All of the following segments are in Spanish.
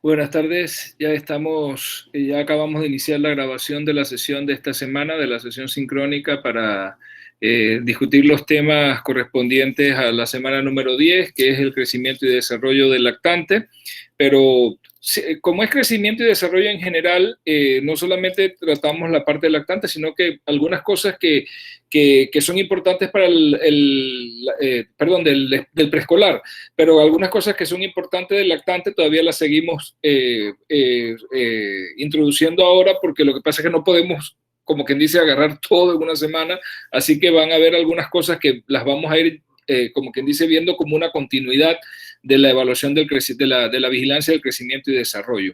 Buenas tardes, ya acabamos de iniciar la grabación de la sesión de esta semana, de la sesión sincrónica para discutir los temas correspondientes a la semana número 10, que es el crecimiento y desarrollo del lactante, pero como es crecimiento y desarrollo en general, no solamente tratamos la parte del lactante, sino que algunas cosas que son importantes para del preescolar, pero algunas cosas que son importantes del lactante todavía las seguimos introduciendo ahora, porque lo que pasa es que no podemos, como quien dice, agarrar todo en una semana, así que van a haber algunas cosas que las vamos a ir, como quien dice, viendo como una continuidad de la evaluación de la vigilancia del crecimiento y desarrollo.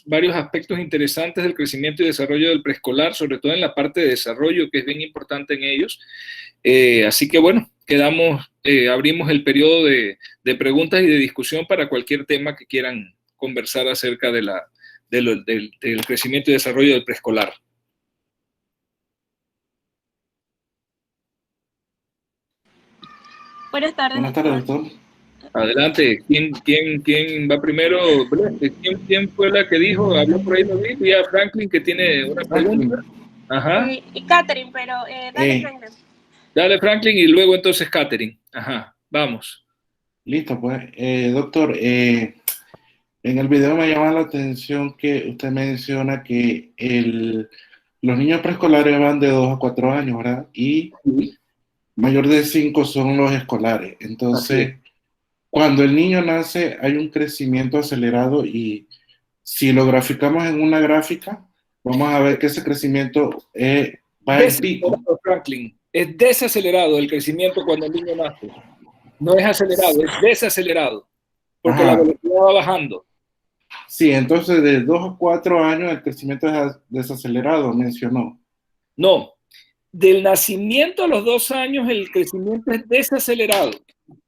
Varios aspectos interesantes del crecimiento y desarrollo del preescolar, sobre todo en la parte de desarrollo, que es bien importante en ellos. Así que bueno, abrimos el periodo de preguntas y de discusión para cualquier tema que quieran conversar acerca del crecimiento y desarrollo del preescolar. Buenas tardes, Buenas tardes, doctor. Adelante, ¿quién va primero? ¿Quién fue la que dijo? Habló por ahí, ¿no vi? A Franklin, que tiene una pregunta. Ajá. Y Catherine, pero dale, Franklin. Dale, Franklin, y luego entonces Catherine. Ajá, vamos. Listo, pues. Doctor, en el video me llama la atención que usted menciona que los niños preescolares van de 2 a 4 años, ¿verdad? Y mayor de 5 son los escolares. Entonces, cuando el niño nace, hay un crecimiento acelerado y si lo graficamos en una gráfica, vamos a ver que ese crecimiento va en pico. Franklin, es desacelerado el crecimiento cuando el niño nace. No es acelerado, es desacelerado, porque la velocidad va bajando. Sí, entonces de 2 a 4 años el crecimiento es desacelerado, mencionó. No, del nacimiento a los 2 años el crecimiento es desacelerado.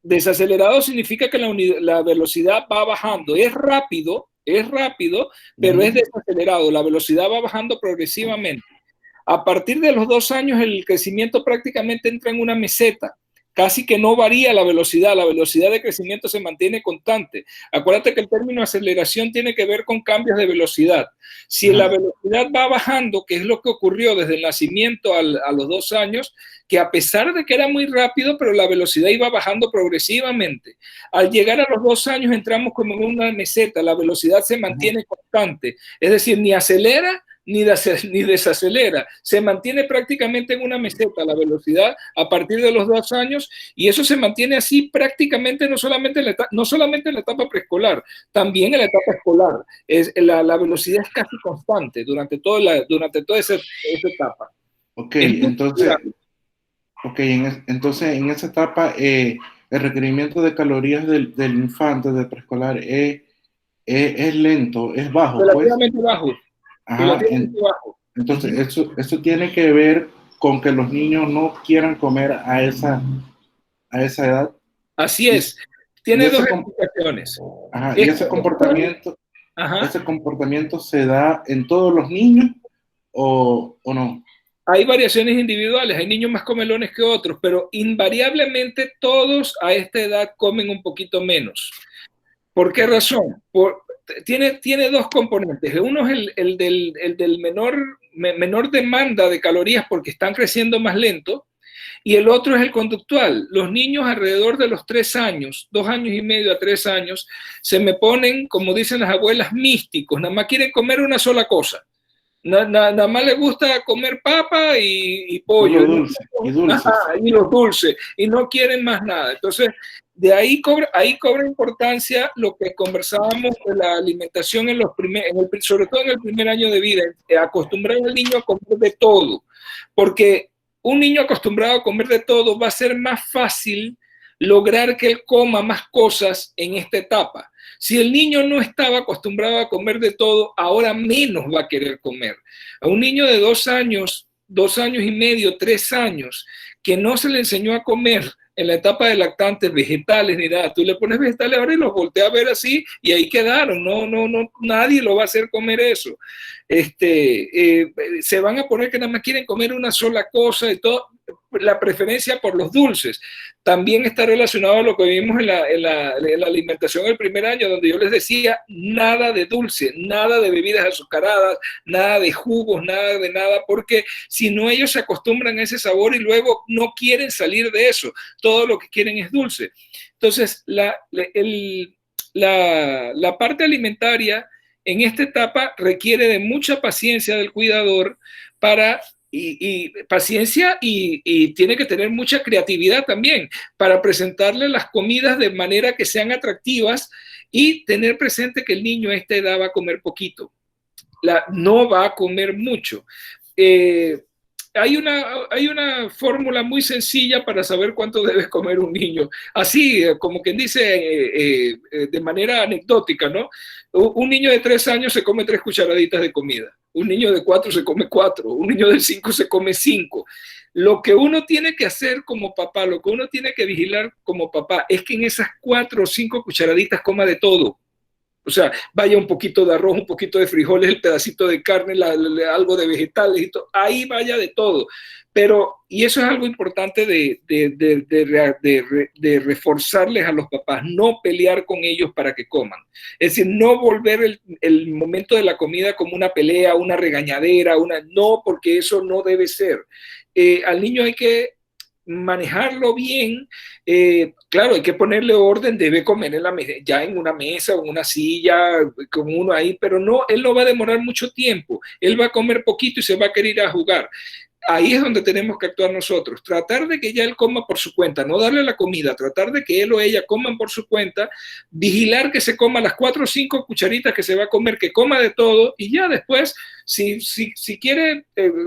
Desacelerado significa que la velocidad va bajando. Es rápido, pero es desacelerado. La velocidad va bajando progresivamente. A partir de los 2 años el crecimiento prácticamente entra en una meseta. Casi que no varía la velocidad de crecimiento se mantiene constante. Acuérdate que el término aceleración tiene que ver con cambios de velocidad. Si la velocidad va bajando, que es lo que ocurrió desde el nacimiento a los 2 años, que a pesar de que era muy rápido, pero la velocidad iba bajando progresivamente. Al llegar a los 2 años entramos como en una meseta, la velocidad se mantiene constante, es decir, ni acelera ni desacelera, se mantiene prácticamente en una meseta la velocidad a partir de los 2 años, y eso se mantiene así prácticamente no solamente en la etapa preescolar, también en la etapa escolar. La velocidad es casi constante durante toda esa etapa. Entonces en esa etapa el requerimiento de calorías del infante, del preescolar, es lento, es bajo. Relativamente bajo. Ajá, entonces eso tiene que ver con que los niños no quieran comer a esa edad. Así es. Tiene dos explicaciones. Ajá, y ese comportamiento se da en todos los niños o no. Hay variaciones individuales, hay niños más comelones que otros, pero invariablemente todos a esta edad comen un poquito menos. ¿Por qué razón? Tiene dos componentes. Uno es el del menor demanda de calorías porque están creciendo más lento, y el otro es el conductual. Los niños alrededor de los 3 años, 2 años y medio a 3 años, se me ponen, como dicen las abuelas, místicos, nada más quieren comer una sola cosa. Nada más les gusta comer papa y pollo. Y los dulces, y no quieren más nada. Entonces, de ahí cobra importancia lo que conversábamos de la alimentación sobre todo en el primer año de vida, acostumbrar al niño a comer de todo, porque un niño acostumbrado a comer de todo va a ser más fácil lograr que él coma más cosas en esta etapa. Si el niño no estaba acostumbrado a comer de todo, ahora menos va a querer comer. A un niño de 2 años, 2 años y medio, 3 años, que no se le enseñó a comer en la etapa de lactantes vegetales ni nada, tú le pones vegetales ahora y los volteas a ver así y ahí quedaron, nadie lo va a hacer comer eso. Se van a poner que nada más quieren comer una sola cosa y todo. la preferencia por los dulces. También está relacionado a lo que vimos en la alimentación el primer año, donde yo les decía, nada de dulce, nada de bebidas azucaradas, nada de jugos, nada de nada, porque si no ellos se acostumbran a ese sabor y luego no quieren salir de eso, todo lo que quieren es dulce. Entonces, la parte alimentaria en esta etapa requiere de mucha paciencia del cuidador y paciencia y tiene que tener mucha creatividad también para presentarle las comidas de manera que sean atractivas y tener presente que el niño a esta edad va a comer poquito, no va a comer mucho. Hay una fórmula muy sencilla para saber cuánto debe comer un niño. Así, como quien dice, de manera anecdótica, ¿no? Un niño de 3 años se come 3 cucharaditas de comida. Un niño de 4 se come 4. Un niño de 5 se come 5. Lo que uno tiene que hacer como papá, lo que uno tiene que vigilar como papá, es que en esas 4 o 5 cucharaditas coma de todo. O sea, vaya un poquito de arroz, un poquito de frijoles, el pedacito de carne, algo de vegetales, y todo. Ahí vaya de todo. Pero, y eso es algo importante de reforzarles a los papás, no pelear con ellos para que coman. Es decir, no volver el momento de la comida como una pelea, una regañadera, no, porque eso no debe ser. Al niño hay que manejarlo bien, claro, hay que ponerle orden, debe comer ya en una mesa o en una silla, con uno ahí, pero no, él no va a demorar mucho tiempo, él va a comer poquito y se va a querer ir a jugar. Ahí es donde tenemos que actuar nosotros, tratar de que ya él coma por su cuenta, no darle la comida, tratar de que él o ella coman por su cuenta, vigilar que se coma las 4 o 5 cucharitas que se va a comer, que coma de todo, y ya después, si quiere,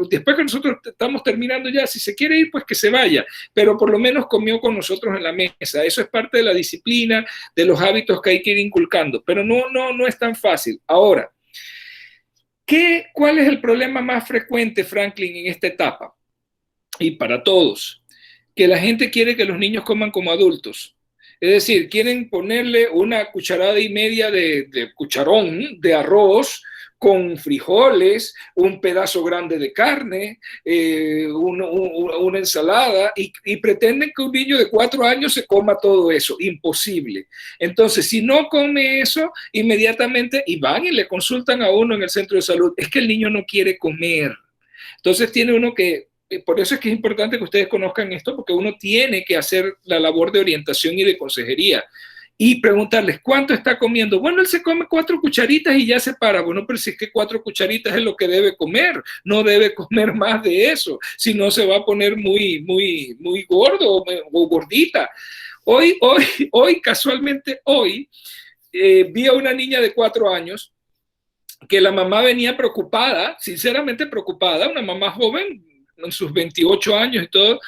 después que nosotros estamos terminando ya, si se quiere ir, pues que se vaya, pero por lo menos comió con nosotros en la mesa. Eso es parte de la disciplina, de los hábitos que hay que ir inculcando, pero no es tan fácil. Ahora, ¿cuál es el problema más frecuente, Franklin, en esta etapa? Y para todos, que la gente quiere que los niños coman como adultos. Es decir, quieren ponerle una cucharada y media de cucharón de arroz con frijoles, un pedazo grande de carne, una ensalada, y pretenden que un niño de 4 años se coma todo eso. Imposible. Entonces, si no come eso, inmediatamente, y van y le consultan a uno en el centro de salud, es que el niño no quiere comer. Entonces tiene uno que, por eso es que es importante que ustedes conozcan esto, porque uno tiene que hacer la labor de orientación y de consejería. Y preguntarles, ¿cuánto está comiendo? Bueno, él se come 4 cucharitas y ya se para. Bueno, pero si es que 4 cucharitas es lo que debe comer, no debe comer más de eso, si no se va a poner muy gordo o gordita. Hoy, casualmente hoy, vi a una niña de 4 años que la mamá venía preocupada, sinceramente preocupada, una mamá joven, en sus 28 años y todo,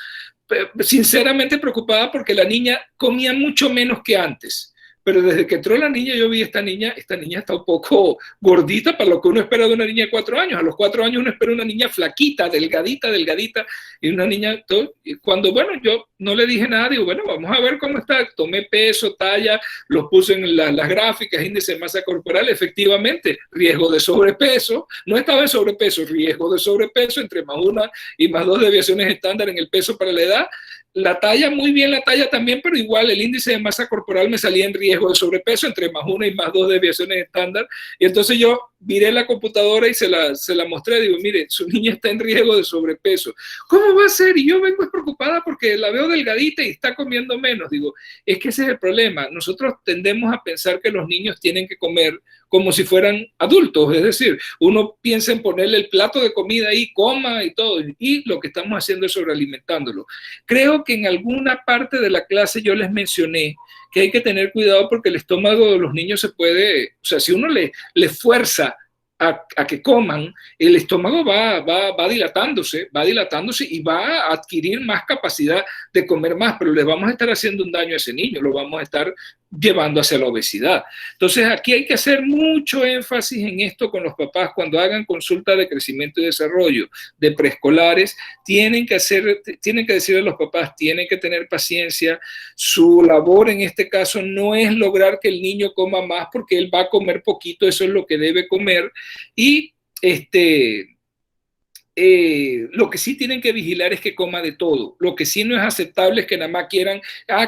sinceramente preocupada porque la niña comía mucho menos que antes. Pero desde que entró la niña, yo vi esta niña está un poco gordita para lo que uno espera de una niña de 4 años. A los 4 años uno espera una niña flaquita, delgadita, y una niña, cuando, bueno, yo no le dije nada, digo, bueno, vamos a ver cómo está. Tomé peso, talla, los puse en las gráficas, índice de masa corporal, efectivamente, riesgo de sobrepeso, no estaba en sobrepeso, riesgo de sobrepeso, entre más 1 y más 2 desviaciones estándar en el peso para la edad. La talla, muy bien la talla también, pero igual el índice de masa corporal me salía en riesgo de sobrepeso, entre más 1 y más 2 desviaciones estándar. Y entonces yo miré la computadora y se la mostré. Digo, mire, su niña está en riesgo de sobrepeso. ¿Cómo va a ser? Y yo vengo preocupada porque la veo delgadita y está comiendo menos. Digo, es que ese es el problema. Nosotros tendemos a pensar que los niños tienen que comer como si fueran adultos, es decir, uno piensa en ponerle el plato de comida ahí, coma y todo, y lo que estamos haciendo es sobrealimentándolo. Creo que en alguna parte de la clase yo les mencioné que hay que tener cuidado porque el estómago de los niños se puede, o sea, si uno le fuerza a que coman, el estómago va dilatándose y va a adquirir más capacidad de comer más, pero le vamos a estar haciendo un daño a ese niño, lo vamos a estar llevando hacia la obesidad. Entonces aquí hay que hacer mucho énfasis en esto con los papás cuando hagan consulta de crecimiento y desarrollo de preescolares, tienen que decirle a los papás, tienen que tener paciencia, su labor en este caso no es lograr que el niño coma más porque él va a comer poquito, eso es lo que debe comer, y lo que sí tienen que vigilar es que coma de todo. Lo que sí no es aceptable es que nada más quieran,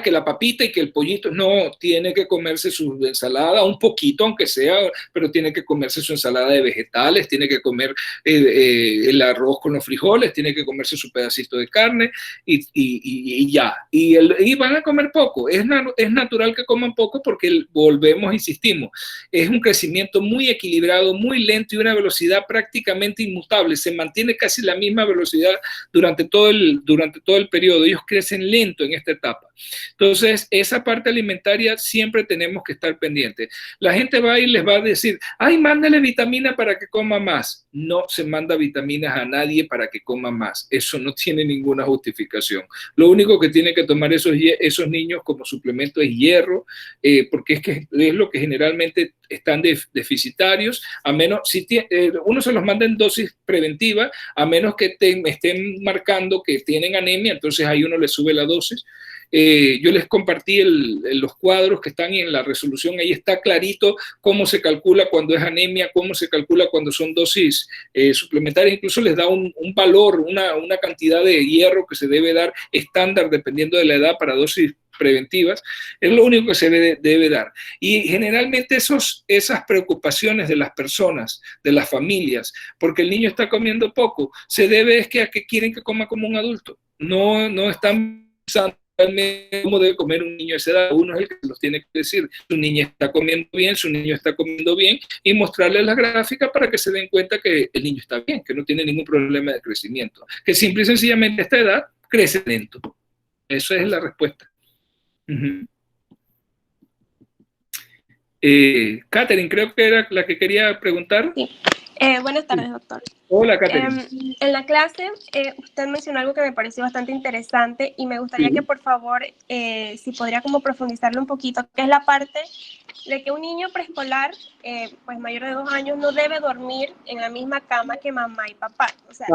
que la papita y que el pollito. No, tiene que comerse su ensalada, un poquito aunque sea, pero tiene que comerse su ensalada de vegetales, tiene que comer el arroz con los frijoles, tiene que comerse su pedacito de carne y ya. Y van a comer poco. Es natural que coman poco porque volvemos, insistimos, es un crecimiento muy equilibrado, muy lento y una velocidad prácticamente inmutable. Se mantiene casi la misma velocidad durante todo el periodo. Ellos crecen lento en esta etapa. Entonces, esa parte alimentaria siempre tenemos que estar pendientes. La gente va y les va a decir, ay, mándale vitamina para que coma más. No se manda vitaminas a nadie para que coma más. Eso no tiene ninguna justificación. Lo único que tienen que tomar esos niños como suplemento es hierro, porque es lo que generalmente están deficitarios, a menos, uno se los manda en dosis preventiva, a menos que estén marcando que tienen anemia, entonces ahí uno le sube la dosis. Yo les compartí los cuadros que están en la resolución, ahí está clarito cómo se calcula cuando es anemia, cómo se calcula cuando son dosis suplementarias, incluso les da un valor, una cantidad de hierro que se debe dar estándar dependiendo de la edad para dosis preventivas, es lo único que se debe dar. Y generalmente esas preocupaciones de las personas, de las familias, porque el niño está comiendo poco, se debe a que quieren que coma como un adulto. No están pensando cómo debe comer un niño de esa edad. Uno es el que los tiene que decir, su niña está comiendo bien, su niño está comiendo bien, y mostrarles la gráfica para que se den cuenta que el niño está bien, que no tiene ningún problema de crecimiento, que simple y sencillamente a esta edad crece lento. Esa es la respuesta. Catherine, creo que era la que quería preguntar. Sí. Buenas tardes, doctor. Hola, Catherine. En la clase, usted mencionó algo que me pareció bastante interesante y me gustaría que, por favor, si podría como profundizarlo un poquito, que es la parte de que un niño preescolar, pues mayor de 2 años, no debe dormir en la misma cama que mamá y papá. O sea,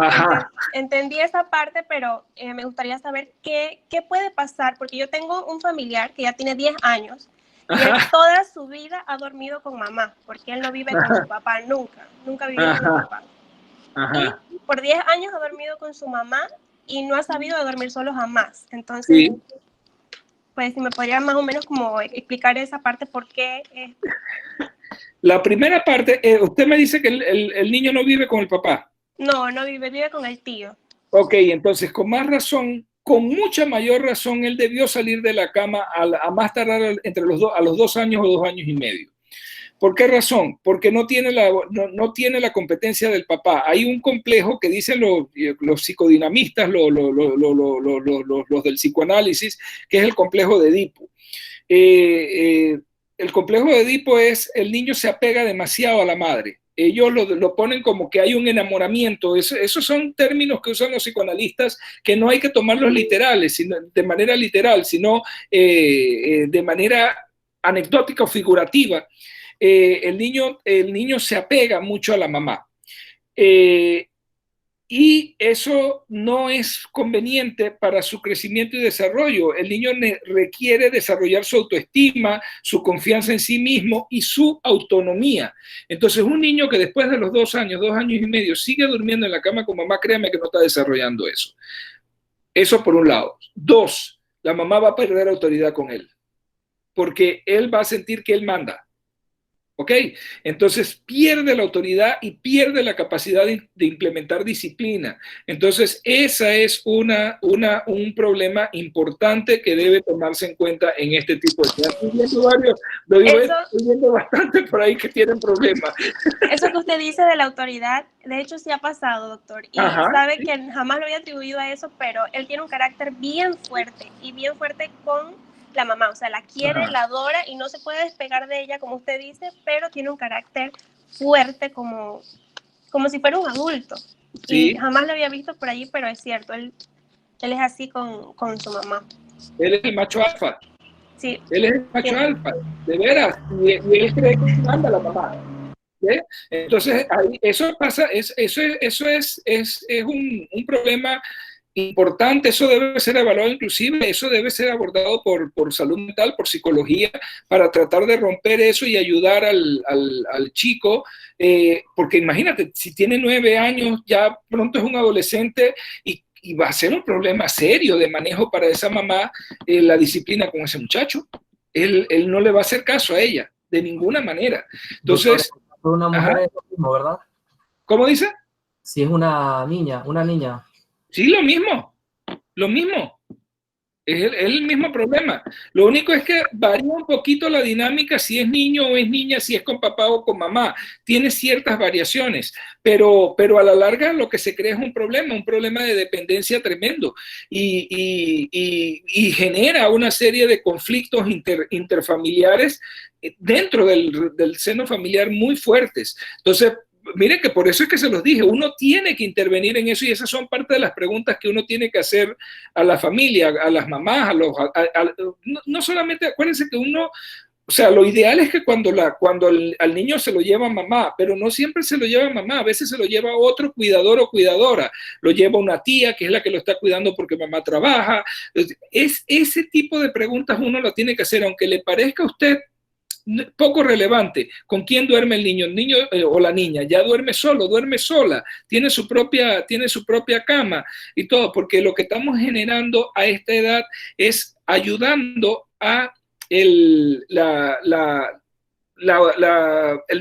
entendí esa parte, pero me gustaría saber qué puede pasar, porque yo tengo un familiar que ya tiene 10 años, y él toda su vida ha dormido con mamá, porque él no vive con su papá, nunca vivió con su papá. Y por 10 años ha dormido con su mamá y no ha sabido dormir solo jamás. Entonces, pues si me podría más o menos como explicar esa parte, ¿por qué? La primera parte, usted me dice que el niño no vive con el papá. No vive con el tío. Ok, entonces con más razón, con mucha mayor razón, él debió salir de la cama a más tardar a los 2 años o 2 años y medio. ¿Por qué razón? Porque no tiene la competencia del papá. Hay un complejo que dicen los psicodinamistas, los del psicoanálisis, que es el complejo de Edipo. El complejo de Edipo es el niño se apega demasiado a la madre. Ellos lo ponen como que hay un enamoramiento. Esos son términos que usan los psicoanalistas que no hay que tomarlos literales, de manera literal, sino de manera anecdótica o figurativa. El niño se apega mucho a la mamá. Y eso no es conveniente para su crecimiento y desarrollo. El niño requiere desarrollar su autoestima, su confianza en sí mismo y su autonomía. Entonces, un niño que después de los 2 años, 2 años y medio, sigue durmiendo en la cama con mamá, créame que no está desarrollando eso. Eso por un lado. 2, la mamá va a perder autoridad con él, porque él va a sentir que él manda. ¿Ok? Entonces pierde la autoridad y pierde la capacidad de implementar disciplina. Entonces esa es un problema importante que debe tomarse en cuenta en este tipo de cosas. Estoy viendo bastante por ahí que tienen problemas. Eso que usted dice de la autoridad, de hecho sí ha pasado, doctor. Y sabe que jamás lo había atribuido a eso, pero él tiene un carácter bien fuerte y bien fuerte con la mamá, o sea, la quiere, la adora y no se puede despegar de ella, como usted dice, pero tiene un carácter fuerte como si fuera un adulto. Sí. Y jamás lo había visto por allí, pero es cierto, él es así con su mamá. Él es el macho alfa. Sí. Él es el macho alfa, de veras, y él cree que manda la mamá. ¿Sí? Entonces, ahí, eso pasa, eso es un problema importante, eso debe ser evaluado inclusive, eso debe ser abordado por salud mental, por psicología, para tratar de romper eso y ayudar al chico, porque imagínate, si tiene 9 años, ya pronto es un adolescente y va a ser un problema serio de manejo para esa mamá, la disciplina con ese muchacho. Él no le va a hacer caso a ella, de ninguna manera. Entonces... Una mujer es lo mismo, ¿verdad? ¿Cómo dice? Si es una niña, Sí, lo mismo. Es el mismo problema. Lo único es que varía un poquito la dinámica, si es niño o es niña, si es con papá o con mamá. Tiene ciertas variaciones, pero a la larga lo que se crea es un problema de dependencia tremendo y genera una serie de conflictos interfamiliares dentro del seno familiar muy fuertes. Entonces, miren que por eso es que se los dije, uno tiene que intervenir en eso y esas son parte de las preguntas que uno tiene que hacer a la familia, a las mamás, no solamente, acuérdense que uno, o sea, lo ideal es que cuando al niño se lo lleva mamá, pero no siempre se lo lleva mamá, a veces se lo lleva otro cuidador o cuidadora, lo lleva una tía que es la que lo está cuidando porque mamá trabaja. Ese tipo de preguntas uno lo tiene que hacer, aunque le parezca a usted poco relevante. ¿Con quién duerme el niño? El niño o la niña ya duerme solo, duerme sola, tiene su propia cama y todo, porque lo que estamos generando a esta edad es ayudando a el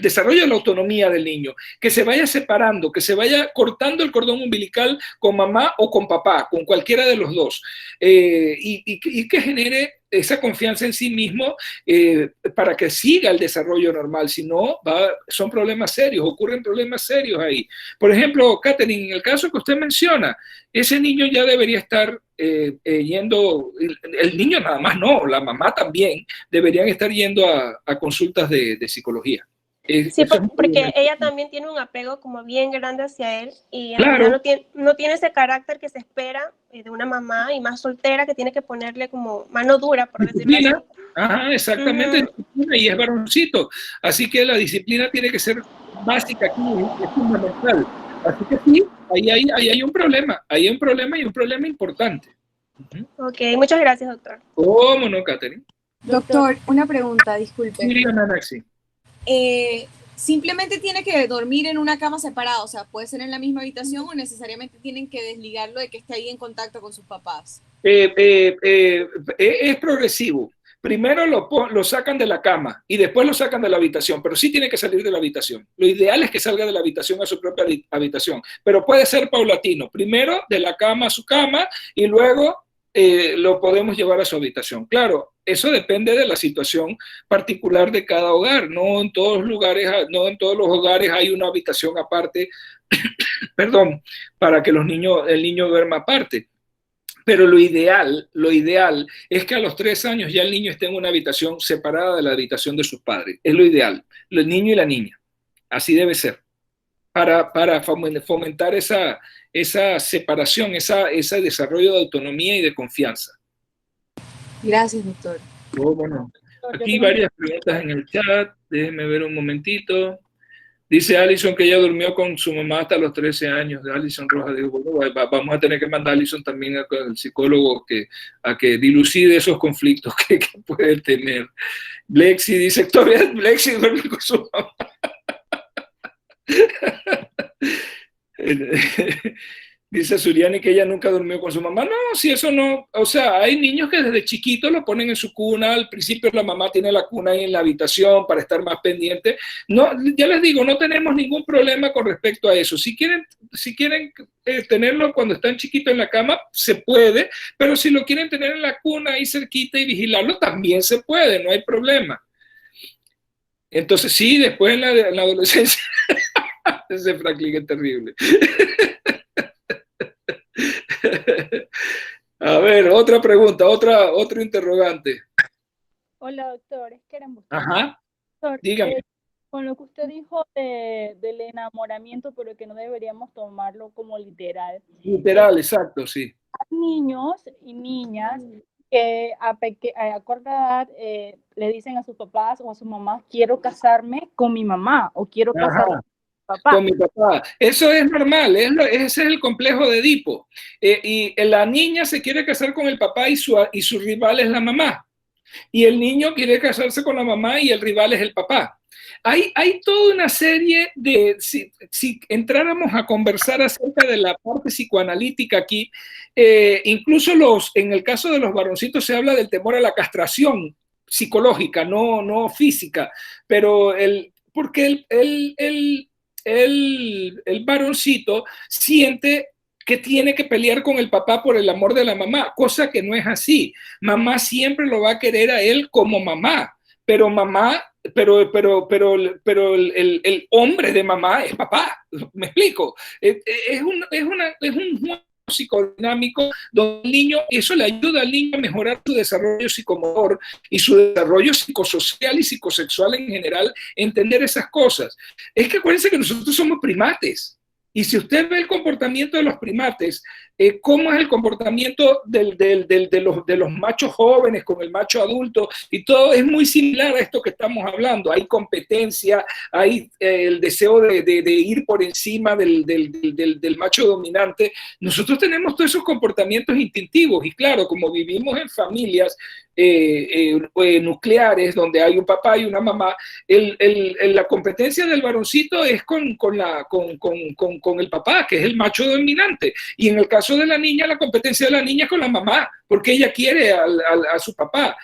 desarrollo de la autonomía del niño, que se vaya separando, que se vaya cortando el cordón umbilical con mamá o con papá, con cualquiera de los dos, y que genere esa confianza en sí mismo para que siga el desarrollo normal. Si no, son problemas serios, ocurren problemas serios ahí. Por ejemplo, Katherine, en el caso que usted menciona, ese niño ya debería estar yendo, el niño nada más no, la mamá también, deberían estar yendo a consultas de psicología. Sí, porque ella también tiene un apego como bien grande hacia él y claro, no tiene ese carácter que se espera de una mamá y más soltera que tiene que ponerle como mano dura, por decirlo así. Ajá, exactamente, y es varoncito. Así que la disciplina tiene que ser básica aquí, es fundamental. Así que sí, ahí hay un problema, y un problema importante. Ok, muchas gracias, doctor. ¿Cómo no, Katherine? Doctor, una pregunta, disculpe. Sí, Maxi. Simplemente tiene que dormir en una cama separada, o sea, puede ser en la misma habitación o necesariamente tienen que desligarlo de que esté ahí en contacto con sus papás. Es progresivo. Primero lo sacan de la cama y después lo sacan de la habitación, pero sí tiene que salir de la habitación. Lo ideal es que salga de la habitación a su propia habitación, pero puede ser paulatino. Primero de la cama a su cama y luego lo podemos llevar a su habitación. Claro, eso depende de la situación particular de cada hogar. No en todos los hogares hay una habitación aparte, perdón, para que el niño duerma aparte. Pero lo ideal es que a los 3 años ya el niño esté en una habitación separada de la habitación de sus padres. Es lo ideal, el niño y la niña. Así debe ser. Para fomentar esa separación, ese desarrollo de autonomía y de confianza. Gracias, doctor. ¿Cómo no? Aquí varias preguntas en el chat. Déjenme ver un momentito. Dice Alison que ella durmió con su mamá hasta los 13 años. Alison Rojas dijo, bueno, vamos a tener que mandar a Alison también al psicólogo a que dilucide esos conflictos que puede tener. Lexi dice, todavía Lexi duerme con su mamá. Dice Suriani que ella nunca durmió con su mamá. No, si eso no, o sea, hay niños que desde chiquitos lo ponen en su cuna, al principio la mamá tiene la cuna ahí en la habitación para estar más pendiente. No, ya les digo, no tenemos ningún problema con respecto a eso. Si quieren tenerlo cuando están chiquitos en la cama, se puede, pero si lo quieren tener en la cuna ahí cerquita y vigilarlo, también se puede, no hay problema. Entonces sí, después en la adolescencia, ese Franklin es terrible. A ver, otra pregunta, otro interrogante. Hola, doctor, es Keren Bustamante. Ajá, Doctor, dígame. Con lo que usted dijo del enamoramiento, pero que no deberíamos tomarlo como literal. Literal, exacto, sí. Hay niños y niñas que a corta edad le dicen a sus papás o a sus mamás, quiero casarme con mi mamá o quiero casarme papá. Con mi papá. Eso es normal, ese es el complejo de Edipo. Y la niña se quiere casar con el papá y su rival es la mamá. Y el niño quiere casarse con la mamá y el rival es el papá. Hay toda una serie de, si entráramos a conversar acerca de la parte psicoanalítica aquí, incluso en el caso de los varoncitos se habla del temor a la castración psicológica, no física, pero porque el varoncito siente que tiene que pelear con el papá por el amor de la mamá, cosa que no es así. Mamá siempre lo va a querer a él como mamá, pero el hombre de mamá es papá. ¿Me explico? Es un juego psicodinámico donde el niño, eso le ayuda al niño a mejorar su desarrollo psicomotor y su desarrollo psicosocial y psicosexual en general, entender esas cosas. Es que acuérdense que nosotros somos primates. Y si usted ve el comportamiento de los primates, cómo es el comportamiento de los machos jóvenes con el macho adulto, y todo es muy similar a esto que estamos hablando. Hay competencia, hay el deseo de ir por encima del macho dominante. Nosotros tenemos todos esos comportamientos instintivos, y claro, como vivimos en familias nucleares, donde hay un papá y una mamá, la competencia del varoncito es con el papá, que es el macho dominante. Y en el caso de la niña, la competencia de la niña es con la mamá, porque ella quiere a su papá.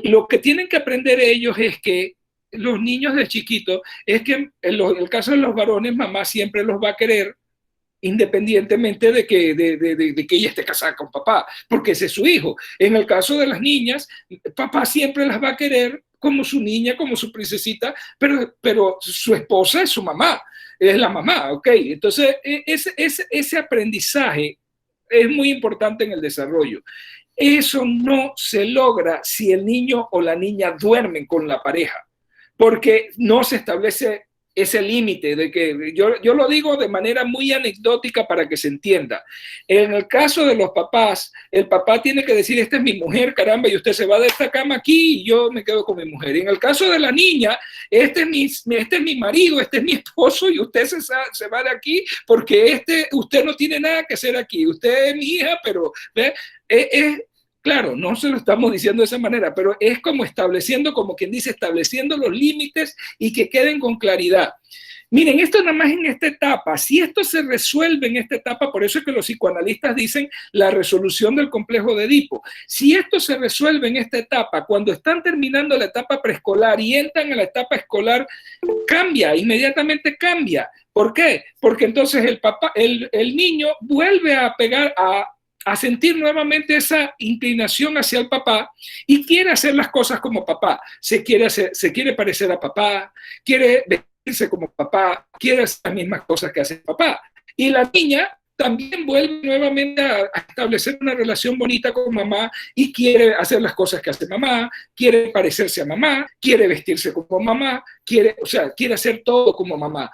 Lo que tienen que aprender ellos es que los niños de chiquito, es que en el caso de los varones, mamá siempre los va a querer, independientemente de que ella esté casada con papá, porque ese es su hijo. En el caso de las niñas, papá siempre las va a querer como su niña, como su princesita, pero su esposa es su mamá, es la mamá, ¿ok? Entonces, ese aprendizaje es muy importante en el desarrollo. Eso no se logra si el niño o la niña duermen con la pareja, porque no se establece ese límite de que yo lo digo de manera muy anecdótica para que se entienda. En el caso de los papás, el papá tiene que decir, esta es mi mujer, caramba, y usted se va de esta cama aquí y yo me quedo con mi mujer. Y en el caso de la niña, este es mi marido, este es mi esposo y usted se va de aquí porque usted no tiene nada que hacer aquí. Usted es mi hija, pero ¿ve? Claro, no se lo estamos diciendo de esa manera, pero es como estableciendo, como quien dice, estableciendo los límites y que queden con claridad. Miren, esto nada más en esta etapa. Si esto se resuelve en esta etapa, por eso es que los psicoanalistas dicen la resolución del complejo de Edipo. Si esto se resuelve en esta etapa, cuando están terminando la etapa preescolar y entran a la etapa escolar, cambia, inmediatamente cambia. ¿Por qué? Porque entonces el niño vuelve a pegar a sentir nuevamente esa inclinación hacia el papá y quiere hacer las cosas como papá. Se quiere parecer a papá, quiere vestirse como papá, quiere hacer las mismas cosas que hace papá. Y la niña también vuelve nuevamente a establecer una relación bonita con mamá y quiere hacer las cosas que hace mamá, quiere parecerse a mamá, quiere vestirse como mamá, quiere hacer todo como mamá.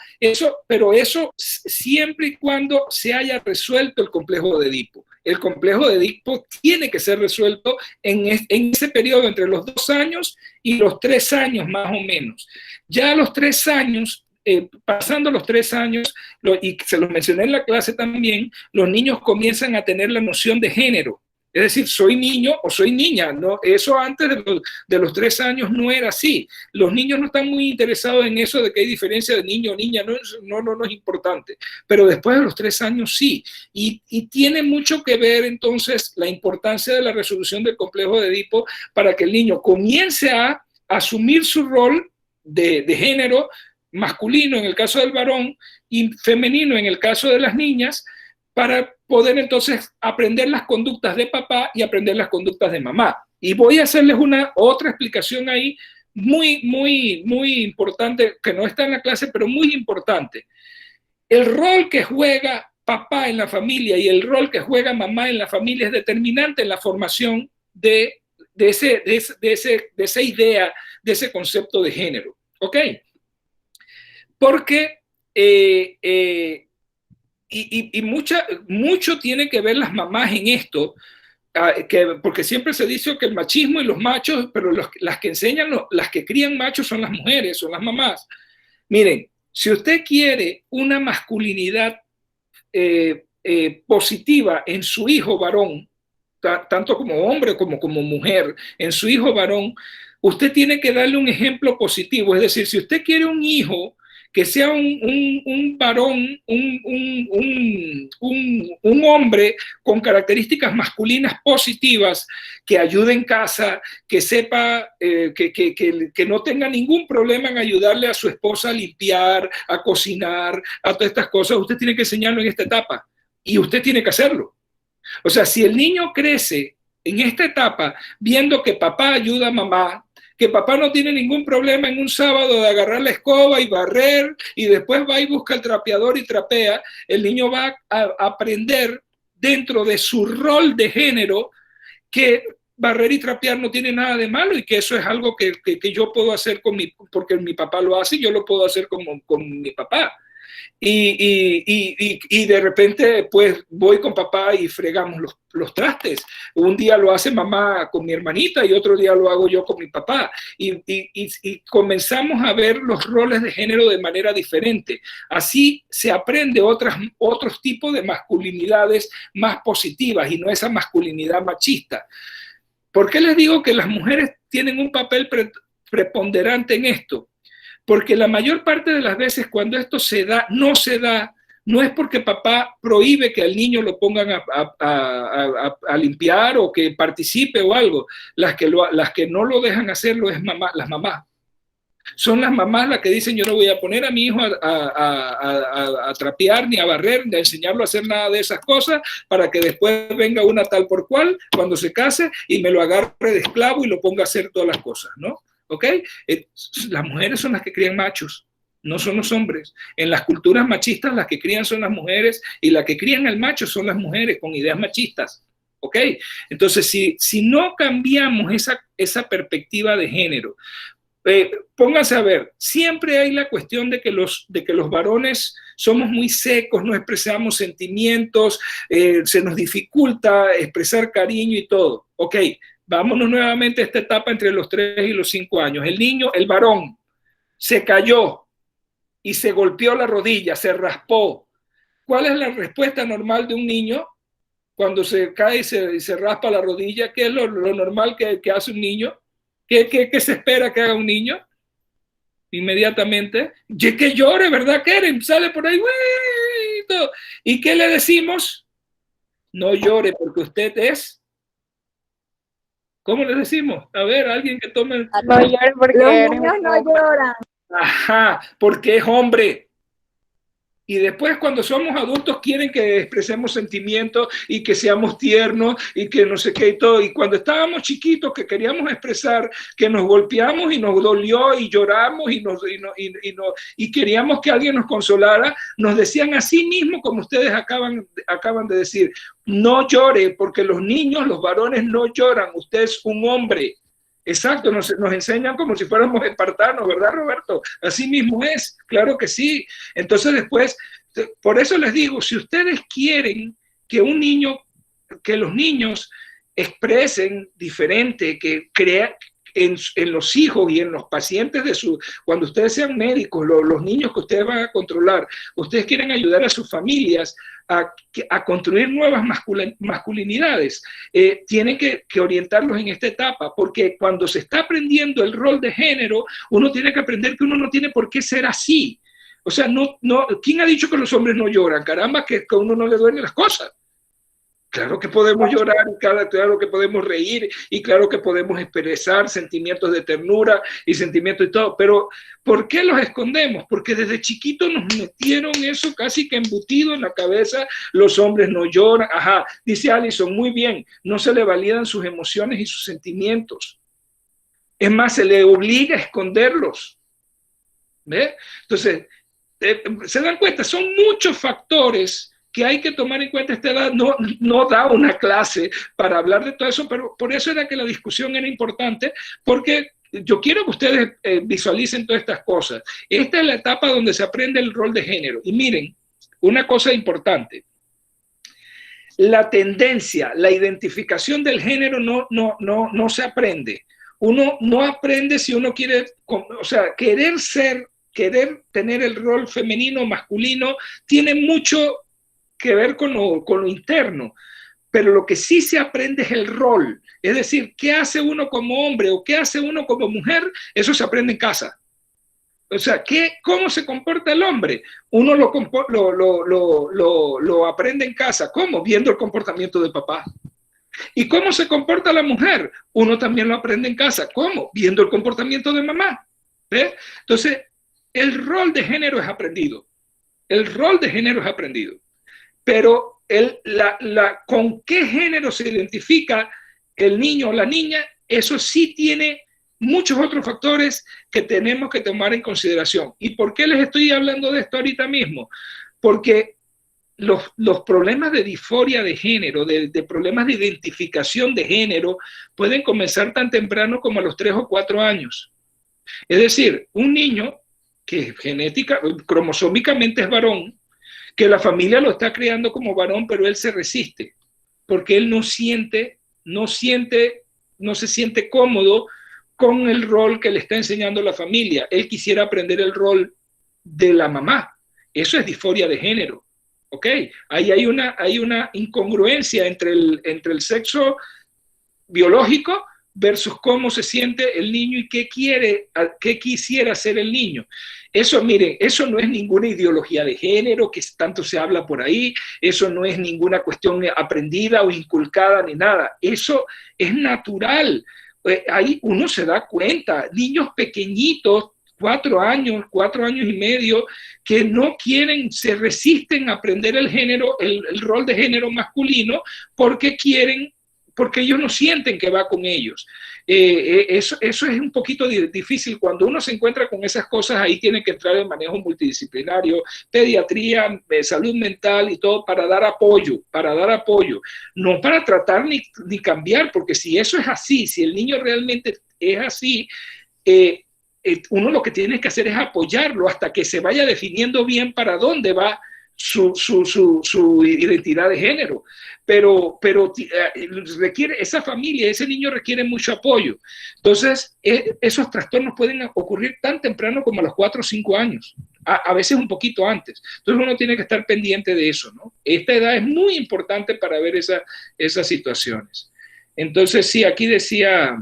Pero eso siempre y cuando se haya resuelto el complejo de Edipo. El complejo de Edipo tiene que ser resuelto en ese periodo entre los 2 años y los 3 años más o menos. Ya a los 3 años, pasando los 3 años, y se los mencioné en la clase también, los niños comienzan a tener la noción de género. Es decir, soy niño o soy niña, ¿no? Eso antes de los 3 años no era así. Los niños no están muy interesados en eso de que hay diferencia de niño o niña, no es importante. Pero después de los 3 años sí. Y tiene mucho que ver entonces la importancia de la resolución del complejo de Edipo para que el niño comience a asumir su rol de género masculino en el caso del varón y femenino en el caso de las niñas, para poder entonces aprender las conductas de papá y aprender las conductas de mamá. Y voy a hacerles otra explicación ahí muy importante, que no está en la clase, pero muy importante. El rol que juega papá en la familia y el rol que juega mamá en la familia es determinante en la formación de esa idea, de ese concepto de género. ¿Ok? Porque mucho tiene que ver las mamás en esto, porque siempre se dice que el machismo y los machos, pero las que enseñan, las que crían machos son las mujeres, son las mamás. Miren, Si usted quiere una masculinidad positiva en su hijo varón, tanto como hombre como mujer, en su hijo varón, usted tiene que darle un ejemplo positivo. Es decir, si usted quiere un hijo que sea un varón, un hombre con características masculinas positivas, que ayude en casa, que sepa, que no tenga ningún problema en ayudarle a su esposa a limpiar, a cocinar, a todas estas cosas, usted tiene que enseñarlo en esta etapa y usted tiene que hacerlo. O sea, si el niño crece en esta etapa viendo que papá ayuda a mamá, que papá no tiene ningún problema en un sábado de agarrar la escoba y barrer y después va y busca el trapeador y trapea, el niño va a aprender dentro de su rol de género que barrer y trapear no tiene nada de malo y que eso es algo que yo puedo hacer porque mi papá lo hace y yo lo puedo hacer con mi papá. Y de repente pues voy con papá y fregamos los trastes. Un día lo hace mamá con mi hermanita y otro día lo hago yo con mi papá. Y comenzamos a ver los roles de género de manera diferente. Así se aprende otros tipos de masculinidades más positivas y no esa masculinidad machista. ¿Por qué les digo que las mujeres tienen un papel preponderante en esto? Porque la mayor parte de las veces cuando esto no es porque papá prohíbe que al niño lo pongan a limpiar o que participe o algo. Las que no lo dejan hacerlo es las mamás. Son las mamás las que dicen: yo no voy a poner a mi hijo a trapear, ni a barrer, ni a enseñarlo a hacer nada de esas cosas, para que después venga una tal por cual cuando se case y me lo agarre de esclavo y lo ponga a hacer todas las cosas, ¿no? ¿Ok? Las mujeres son las que crían machos, no son los hombres. En las culturas machistas las que crían son las mujeres y las que crían al macho son las mujeres con ideas machistas. ¿Ok? Entonces, si no cambiamos esa perspectiva de género, pónganse a ver, siempre hay la cuestión de que los varones somos muy secos, no expresamos sentimientos, se nos dificulta expresar cariño y todo. Ok, vámonos nuevamente a esta etapa entre los 3 y los 5 años. El niño, el varón, se cayó y se golpeó la rodilla, se raspó. ¿Cuál es la respuesta normal de un niño cuando se cae y se raspa la rodilla? ¿Qué es lo normal que hace un niño? ¿Qué se espera que haga un niño? Inmediatamente, que llore, ¿verdad, Keren? Sale por ahí, ¿y qué le decimos? No llore porque usted es... ¿Cómo le decimos? A ver, alguien que tome... No llore porque los niños no lloran. Ajá, porque es hombre. Y después cuando somos adultos quieren que expresemos sentimientos y que seamos tiernos y que no sé qué y todo. Y cuando estábamos chiquitos que queríamos expresar que nos golpeamos y nos dolió y lloramos y queríamos que alguien nos consolara, nos decían así mismo como ustedes acaban de decir: no llore porque los niños, los varones no lloran, usted es un hombre. Exacto, nos enseñan como si fuéramos espartanos, ¿verdad, Roberto? Así mismo es, claro que sí. Entonces después, por eso les digo, si ustedes quieren que los niños expresen diferente, que crean en los hijos y en los pacientes cuando ustedes sean médicos, los niños que ustedes van a controlar, ustedes quieren ayudar a sus familias a construir nuevas masculinidades, tienen que orientarlos en esta etapa, porque cuando se está aprendiendo el rol de género, uno tiene que aprender que uno no tiene por qué ser así. O sea, ¿quién ha dicho que los hombres no lloran? Caramba, que a uno no le duelen las cosas. Claro que podemos llorar, claro que podemos reír y claro que podemos expresar sentimientos de ternura y sentimientos y todo, pero ¿por qué los escondemos? Porque desde chiquitos nos metieron eso casi que embutido en la cabeza: los hombres no lloran. Ajá, dice Alison, muy bien, no se le validan sus emociones y sus sentimientos. Es más, se le obliga a esconderlos. ¿Ve? Entonces, se dan cuenta, son muchos factores que hay que tomar en cuenta. Esta edad no da una clase para hablar de todo eso, pero por eso era que la discusión era importante, porque yo quiero que ustedes visualicen todas estas cosas. Esta es la etapa donde se aprende el rol de género. Y miren, una cosa importante: la tendencia, la identificación del género no se aprende. Uno no aprende si uno quiere, o sea, querer ser querer tener el rol femenino, masculino, tiene mucho que ver con lo interno, pero lo que sí se aprende es el rol, es decir, qué hace uno como hombre o qué hace uno como mujer, eso se aprende en casa. O sea, ¿cómo se comporta el hombre? Uno lo aprende en casa. ¿Cómo? Viendo el comportamiento de papá. ¿Y cómo se comporta la mujer? Uno también lo aprende en casa. ¿Cómo? Viendo el comportamiento de mamá. ¿Ves? Entonces, el rol de género es aprendido. El rol de género es aprendido. Pero con qué género se identifica el niño o la niña, eso sí tiene muchos otros factores que tenemos que tomar en consideración. ¿Y por qué les estoy hablando de esto ahorita mismo? Porque los problemas de disforia de género, de problemas de identificación de género, pueden comenzar tan temprano como a los 3 o 4 años. Es decir, un niño que cromosómicamente es varón, que la familia lo está criando como varón, pero él se resiste, porque él no se siente cómodo con el rol que le está enseñando la familia. Él quisiera aprender el rol de la mamá. Eso es disforia de género. ¿Ok? Ahí hay una incongruencia entre el sexo biológico versus cómo se siente el niño y qué quisiera hacer el niño. Eso, miren, eso no es ninguna ideología de género que tanto se habla por ahí, eso no es ninguna cuestión aprendida o inculcada ni nada, eso es natural. Ahí uno se da cuenta, niños pequeñitos, 4 años y medio, que no quieren, se resisten a aprender el género, el rol de género masculino, porque ellos no sienten que va con ellos. Eso es un poquito difícil. Cuando uno se encuentra con esas cosas, ahí tiene que entrar el manejo multidisciplinario, pediatría, salud mental y todo, para dar apoyo, no para tratar ni cambiar, porque si eso es así, si el niño realmente es así, uno lo que tiene que hacer es apoyarlo hasta que se vaya definiendo bien para dónde va su identidad de género, pero requiere, esa familia, ese niño requiere mucho apoyo. Entonces, esos trastornos pueden ocurrir tan temprano como a los 4 o 5 años, a veces un poquito antes. Entonces, uno tiene que estar pendiente de eso, ¿no? Esta edad es muy importante para ver esas situaciones. Entonces, sí, aquí decía...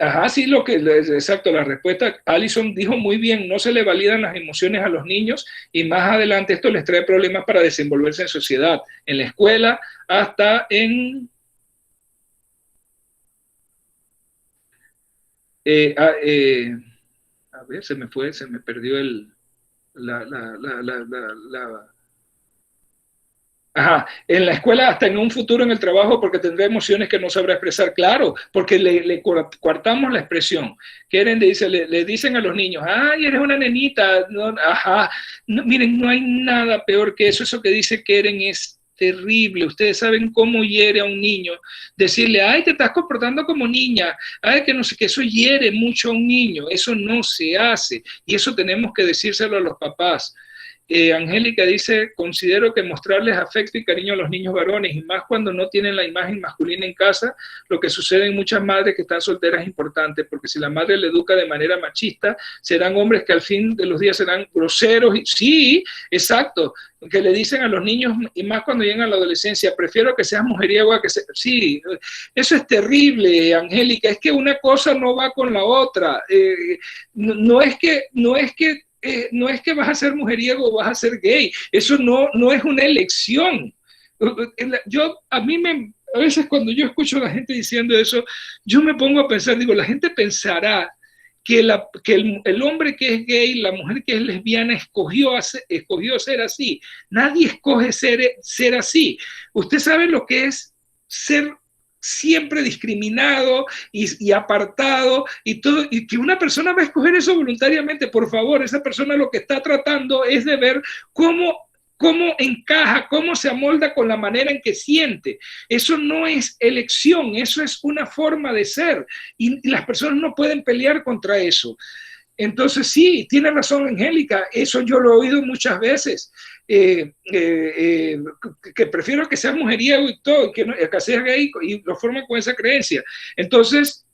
Ajá, sí, exacto, la respuesta, Alison dijo muy bien, no se le validan las emociones a los niños y más adelante esto les trae problemas para desenvolverse en sociedad, en la escuela, hasta en... a ver, se me perdió Ajá, en la escuela hasta en un futuro en el trabajo porque tendrá emociones que no sabrá expresar, claro, porque le coartamos la expresión. Le dicen a los niños, ay, eres una nenita, no, ajá, no, miren, no hay nada peor que eso que dice Keren es terrible. Ustedes saben cómo hiere a un niño, decirle, ay, te estás comportando como niña, ay, que no sé, que eso hiere mucho a un niño, eso no se hace, y eso tenemos que decírselo a los papás. Angélica dice, considero que mostrarles afecto y cariño a los niños varones, y más cuando no tienen la imagen masculina en casa, lo que sucede en muchas madres que están solteras es importante, porque si la madre le educa de manera machista, serán hombres que al fin de los días serán groseros. Sí, exacto, que le dicen a los niños, y más cuando llegan a la adolescencia, prefiero que seas mujeriego a que sea... Sí, eso es terrible, Angélica, es que una cosa no va con la otra. No es que vas a ser mujeriego o vas a ser gay, eso no es una elección. A veces cuando yo escucho a la gente diciendo eso, yo me pongo a pensar, digo, la gente pensará que el hombre que es gay, la mujer que es lesbiana escogió ser así. Nadie escoge ser así. Usted sabe lo que es ser siempre discriminado y apartado y todo, y que una persona va a escoger eso voluntariamente. Por favor, esa persona lo que está tratando es de ver cómo encaja, cómo se amolda con la manera en que siente. Eso no es elección, eso es una forma de ser, y las personas no pueden pelear contra eso. Entonces sí, tiene razón Angélica, eso yo lo he oído muchas veces, que prefiero que sea mujeriego y todo, que sea gay, y lo forman con esa creencia. Entonces,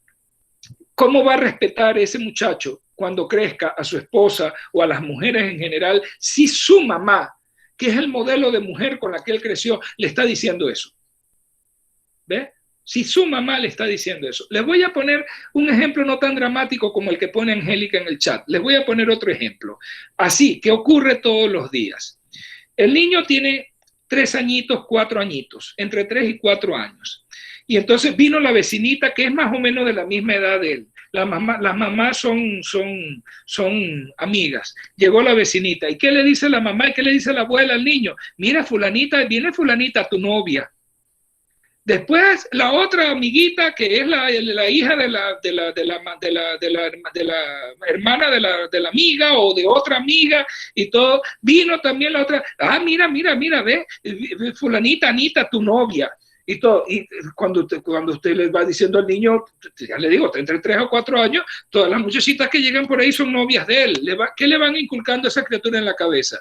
¿cómo va a respetar ese muchacho cuando crezca, a su esposa o a las mujeres en general, si su mamá, que es el modelo de mujer con la que él creció, le está diciendo eso? ¿Ve? Si su mamá le está diciendo eso. Les voy a poner un ejemplo no tan dramático como el que pone Angélica en el chat. Les voy a poner otro ejemplo. Así, que ocurre todos los días. El niño tiene 3 añitos, 4 añitos, entre 3 y 4 años. Y entonces vino la vecinita, que es más o menos de la misma edad de él. Las mamás son amigas. Llegó la vecinita. ¿Y qué le dice la mamá y qué le dice la abuela al niño? Mira, fulanita, viene fulanita, tu novia. Después la otra amiguita, que es la hija de la hermana de la amiga o de otra amiga y todo, vino también la otra, mira, ve, fulanita, Anita, tu novia. Y todo, y cuando usted les va diciendo al niño, ya le digo, entre 3 o 4 años, todas las muchachitas que llegan por ahí son novias de él. ¿Qué le van inculcando a esa criatura en la cabeza?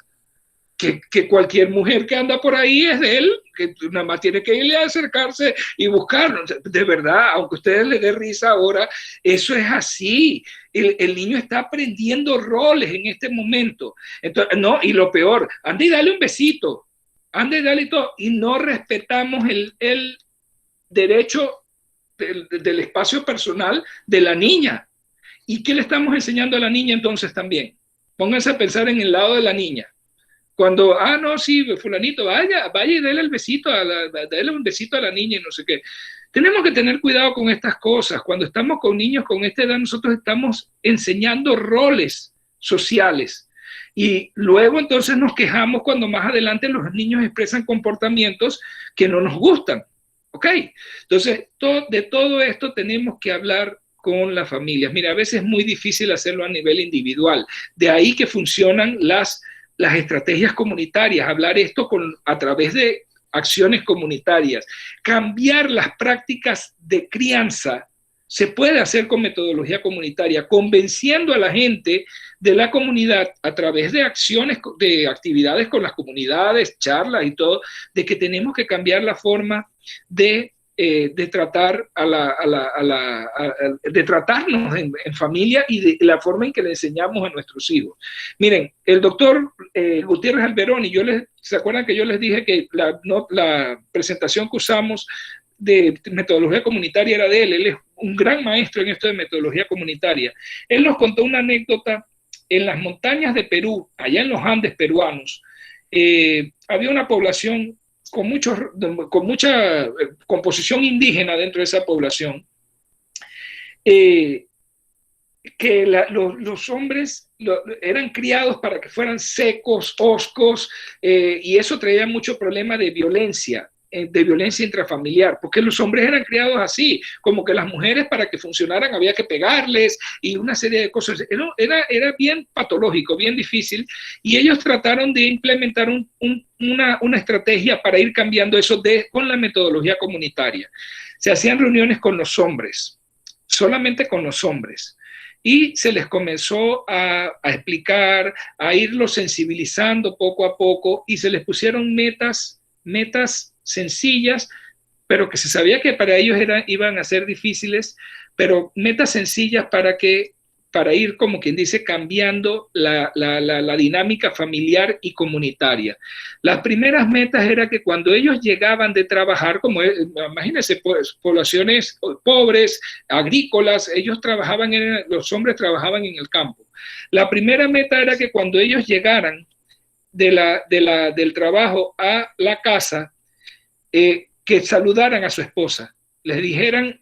Que cualquier mujer que anda por ahí es de él, que nada más tiene que irle a acercarse y buscarlo. De verdad, aunque a ustedes les dé risa ahora, eso es así. El niño está aprendiendo roles en este momento. Entonces, no, y lo peor, anda y dale un besito, anda y dale todo, y no respetamos el derecho del espacio personal de la niña. ¿Y qué le estamos enseñando a la niña entonces también? Pónganse a pensar en el lado de la niña. Cuando, no, sí, fulanito, vaya y dele un besito a la niña y no sé qué. Tenemos que tener cuidado con estas cosas. Cuando estamos con niños con esta edad, nosotros estamos enseñando roles sociales. Y luego entonces nos quejamos cuando más adelante los niños expresan comportamientos que no nos gustan. ¿Ok? Entonces, de todo esto tenemos que hablar con las familias. Mira, a veces es muy difícil hacerlo a nivel individual. De ahí que funcionan las estrategias comunitarias, hablar esto a través de acciones comunitarias. Cambiar las prácticas de crianza se puede hacer con metodología comunitaria, convenciendo a la gente de la comunidad a través de acciones, de actividades con las comunidades, charlas y todo, de que tenemos que cambiar la forma de tratar de tratarnos en familia y de la forma en que le enseñamos a nuestros hijos. Miren, el doctor Gutiérrez Alberoni, ¿se acuerdan que yo les dije que la presentación que usamos de metodología comunitaria era de él? Él es un gran maestro en esto de metodología comunitaria. Él nos contó una anécdota. En las montañas de Perú, allá en los Andes peruanos, había una población con mucha composición indígena dentro de esa población, que los hombres eran criados para que fueran secos, hoscos, y eso traía mucho problema de violencia intrafamiliar, porque los hombres eran criados así, como que las mujeres para que funcionaran había que pegarles y una serie de cosas. Era bien patológico, bien difícil, y ellos trataron de implementar una estrategia para ir cambiando eso con la metodología comunitaria. Se hacían reuniones con los hombres, solamente con los hombres, y se les comenzó a explicar, a irlos sensibilizando poco a poco, y se les pusieron metas sencillas, pero que se sabía que para ellos iban a ser difíciles, pero metas sencillas para ir, como quien dice, cambiando la dinámica familiar y comunitaria. Las primeras metas era que cuando ellos llegaban de trabajar, como imagínense, poblaciones pobres, agrícolas, los hombres trabajaban en el campo. La primera meta era que cuando ellos llegaran del trabajo a la casa, que saludaran a su esposa, le dijeran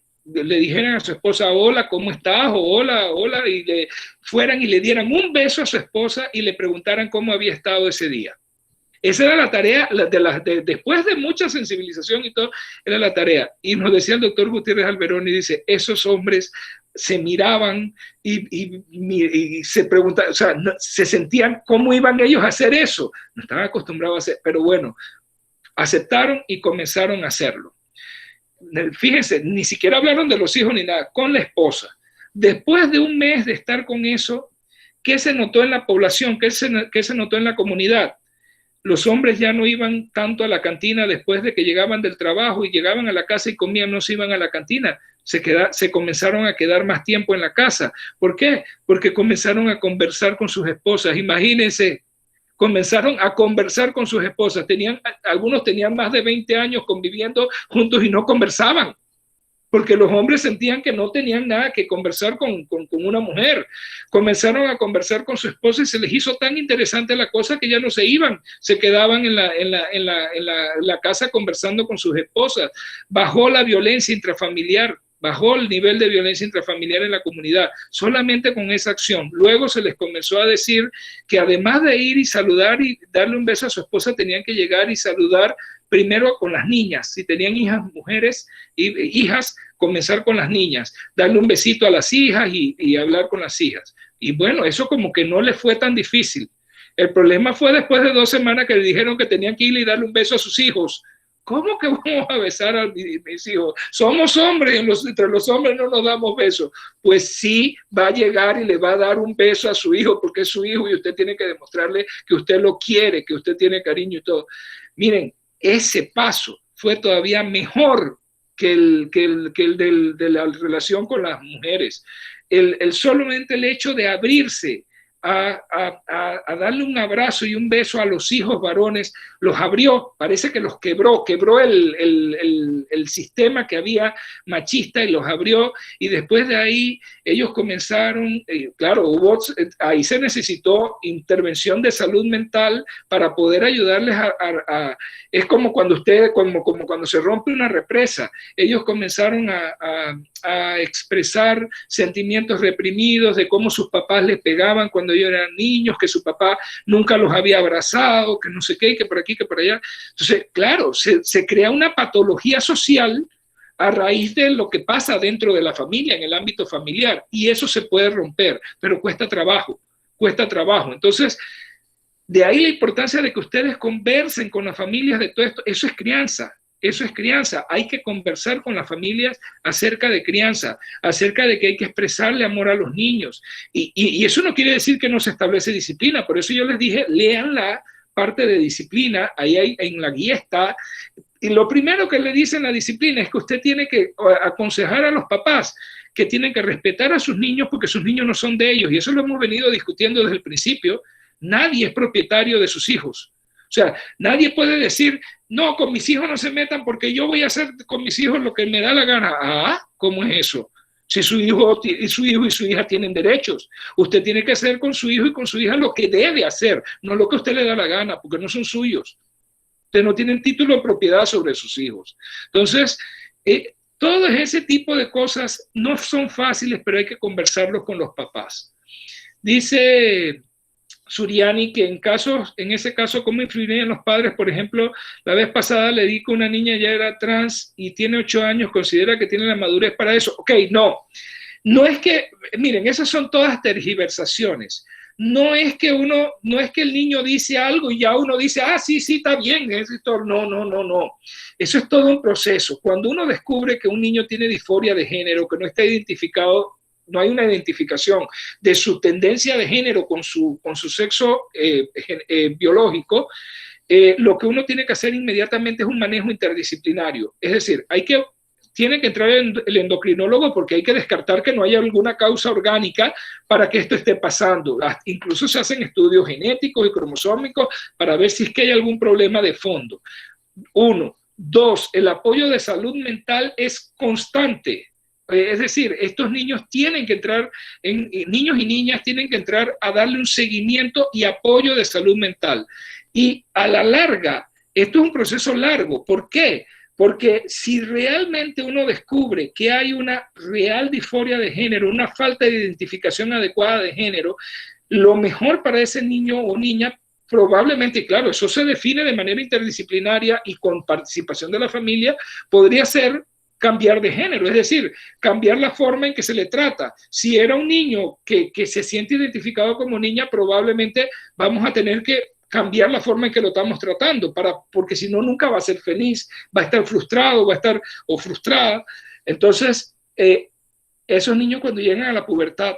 a su esposa, hola, ¿cómo estás? O hola, y fueran y le dieran un beso a su esposa y le preguntaran cómo había estado ese día. Esa era la tarea, después de mucha sensibilización y todo, era la tarea. Y nos decía el doctor Gutiérrez Alberoni, dice, esos hombres se miraban y se preguntaban, o sea, se sentían cómo iban ellos a hacer eso. No estaban acostumbrados a hacer, pero bueno, aceptaron y comenzaron a hacerlo. Fíjense, ni siquiera hablaron de los hijos ni nada, con la esposa. Después de un mes de estar con eso, ¿qué se notó en la población? ¿Qué se notó en la comunidad? los hombres ya no iban tanto a la cantina después de que llegaban del trabajo y llegaban a la casa y comían, no se iban a la cantina, se comenzaron a quedar más tiempo en la casa. ¿Por qué? Porque comenzaron a conversar con sus esposas. Imagínense, comenzaron a conversar con sus esposas. Algunos tenían más de 20 años conviviendo juntos y no conversaban, porque los hombres sentían que no tenían nada que conversar con una mujer. Comenzaron a conversar con su esposa y se les hizo tan interesante la cosa que ya no se iban, se quedaban en la casa conversando con sus esposas. Bajó la violencia intrafamiliar, bajó el nivel de violencia intrafamiliar en la comunidad, solamente con esa acción. Luego se les comenzó a decir que además de ir y saludar y darle un beso a su esposa, tenían que llegar y saludar primero con las niñas. Si tenían hijas, mujeres, hijas, comenzar con las niñas, darle un besito a las hijas y hablar con las hijas. Y bueno, eso como que no les fue tan difícil. El problema fue después de 2 semanas que le dijeron que tenían que ir y darle un beso a sus hijos. ¿Cómo que vamos a besar a mis hijos? Somos hombres, entre los hombres no nos damos besos. Pues sí, va a llegar y le va a dar un beso a su hijo porque es su hijo y usted tiene que demostrarle que usted lo quiere, que usted tiene cariño y todo. Miren, ese paso fue todavía mejor que el de la relación con las mujeres. Solamente el hecho de abrirse a darle un abrazo y un beso a los hijos varones, los abrió, parece que los quebró el sistema que había machista y los abrió, y después de ahí ellos comenzaron, claro, ahí se necesitó intervención de salud mental para poder ayudarles es como cuando cuando se rompe una represa, ellos comenzaron a expresar sentimientos reprimidos de cómo sus papás les pegaban cuando ellos eran niños, que su papá nunca los había abrazado, que no sé qué, que por aquí, que por allá. Entonces, claro, se crea una patología social a raíz de lo que pasa dentro de la familia, en el ámbito familiar, y eso se puede romper, pero cuesta trabajo. Entonces, de ahí la importancia de que ustedes conversen con las familias de todo esto. Eso es crianza. Hay que conversar con las familias acerca de crianza, acerca de que hay que expresarle amor a los niños. Y eso no quiere decir que no se establece disciplina. Por eso yo les dije, lean la parte de disciplina, ahí en la guía está. Y lo primero que le dicen la disciplina es que usted tiene que aconsejar a los papás que tienen que respetar a sus niños porque sus niños no son de ellos. Y eso lo hemos venido discutiendo desde el principio. Nadie es propietario de sus hijos. O sea, nadie puede decir, no, con mis hijos no se metan porque yo voy a hacer con mis hijos lo que me da la gana. Ah, ¿cómo es eso? Si su hijo y su hija tienen derechos, usted tiene que hacer con su hijo y con su hija lo que debe hacer, no lo que a usted le da la gana, porque no son suyos. Usted no tiene título de propiedad sobre sus hijos. Entonces, todo ese tipo de cosas no son fáciles, pero hay que conversarlos con los papás. Dice Suriani que en ese caso, ¿cómo influirían los padres? Por ejemplo, la vez pasada le di que una niña ya era trans y tiene 8 años, ¿considera que tiene la madurez para eso? Ok, no es que, miren, esas son todas tergiversaciones. No es que el niño dice algo y ya uno dice, sí, está bien. No. Eso es todo un proceso. Cuando uno descubre que un niño tiene disforia de género, que no está identificado, no hay una identificación de su tendencia de género con su sexo biológico, lo que uno tiene que hacer inmediatamente es un manejo interdisciplinario. Es decir, tiene que entrar el endocrinólogo porque hay que descartar que no haya alguna causa orgánica para que esto esté pasando. Incluso se hacen estudios genéticos y cromosómicos para ver si es que hay algún problema de fondo. 1. 2. El apoyo de salud mental es constante. Es decir, estos niños tienen que entrar, niños y niñas tienen que entrar a darle un seguimiento y apoyo de salud mental. Y a la larga, esto es un proceso largo. ¿Por qué? Porque si realmente uno descubre que hay una real disforia de género, una falta de identificación adecuada de género, lo mejor para ese niño o niña probablemente, claro, eso se define de manera interdisciplinaria y con participación de la familia, podría ser cambiar de género, es decir, cambiar la forma en que se le trata. Si era un niño que se siente identificado como niña, probablemente vamos a tener que cambiar la forma en que lo estamos tratando, porque si no, nunca va a ser feliz, va a estar frustrado, o frustrada. Entonces, esos niños cuando llegan a la pubertad,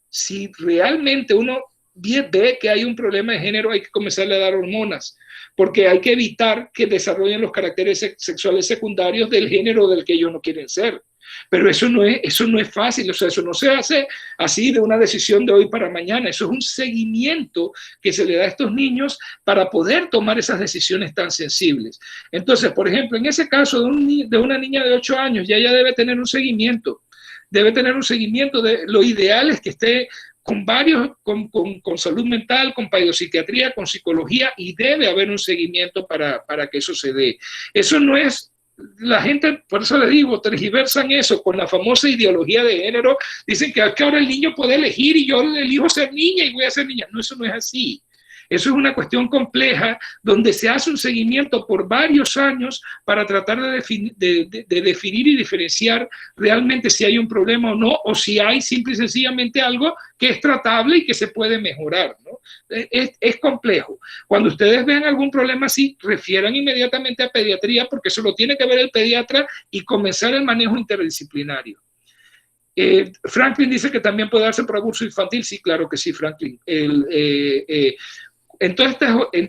si realmente uno ve que hay un problema de género, hay que comenzarle a dar hormonas, porque hay que evitar que desarrollen los caracteres sexuales secundarios del género del que ellos no quieren ser. Pero eso no es fácil, o sea, eso no se hace así de una decisión de hoy para mañana, eso es un seguimiento que se le da a estos niños para poder tomar esas decisiones tan sensibles. Entonces, por ejemplo, en ese caso de una niña de 8 años, ya ella debe tener un seguimiento, de lo ideal es que esté con con salud mental, con psiquiatría, con psicología, y debe haber un seguimiento para que eso se dé. Eso no es, la gente, por eso le digo, tergiversan eso con la famosa ideología de género, dicen que ahora el niño puede elegir y yo elijo ser niña y voy a ser niña. No, eso no es así. Eso es una cuestión compleja donde se hace un seguimiento por varios años para tratar de definir y diferenciar realmente si hay un problema o no, o si hay simple y sencillamente algo que es tratable y que se puede mejorar, ¿no? Es complejo. Cuando ustedes vean algún problema así, refieran inmediatamente a pediatría, porque eso lo tiene que ver el pediatra y comenzar el manejo interdisciplinario. Franklin dice que también puede darse por abuso infantil. Sí, claro que sí, Franklin. En todas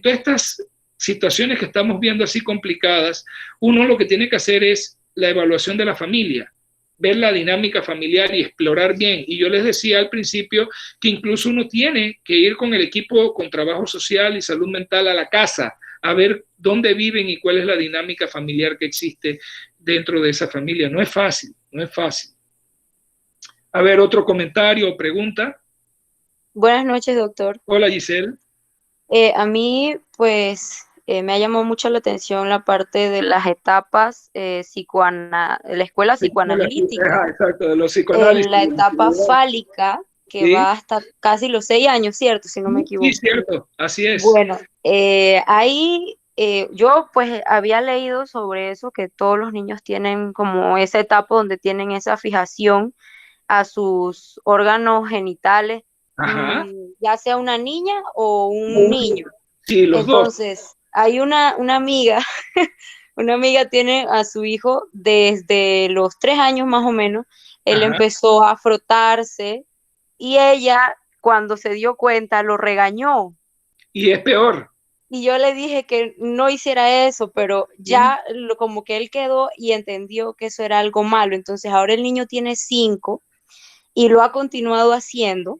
estas situaciones que estamos viendo así complicadas, uno lo que tiene que hacer es la evaluación de la familia, ver la dinámica familiar y explorar bien. Y yo les decía al principio que incluso uno tiene que ir con el equipo con trabajo social y salud mental a la casa, a ver dónde viven y cuál es la dinámica familiar que existe dentro de esa familia. No es fácil, no es fácil. A ver, otro comentario o pregunta. Buenas noches, doctor. Hola, Giselle. A mí, pues, me ha llamado mucho la atención la parte de las etapas de la escuela psicoanalítica. Exacto, de los psicoanálisis. La etapa fálica, que va hasta casi los 6 años, ¿cierto? Si no me equivoco. Sí, cierto, así es. Bueno, ahí yo pues había leído sobre eso, que todos los niños tienen como esa etapa donde tienen esa fijación a sus órganos genitales, ya sea una niña o un niño. Sí, los Entonces, dos. hay una amiga, una amiga tiene a su hijo desde los 3 años más o menos. Él empezó a frotarse y ella, cuando se dio cuenta, lo regañó. Y es peor. Y yo le dije que no hiciera eso, pero ya como que él quedó y entendió que eso era algo malo. Entonces ahora el niño tiene 5 y lo ha continuado haciendo,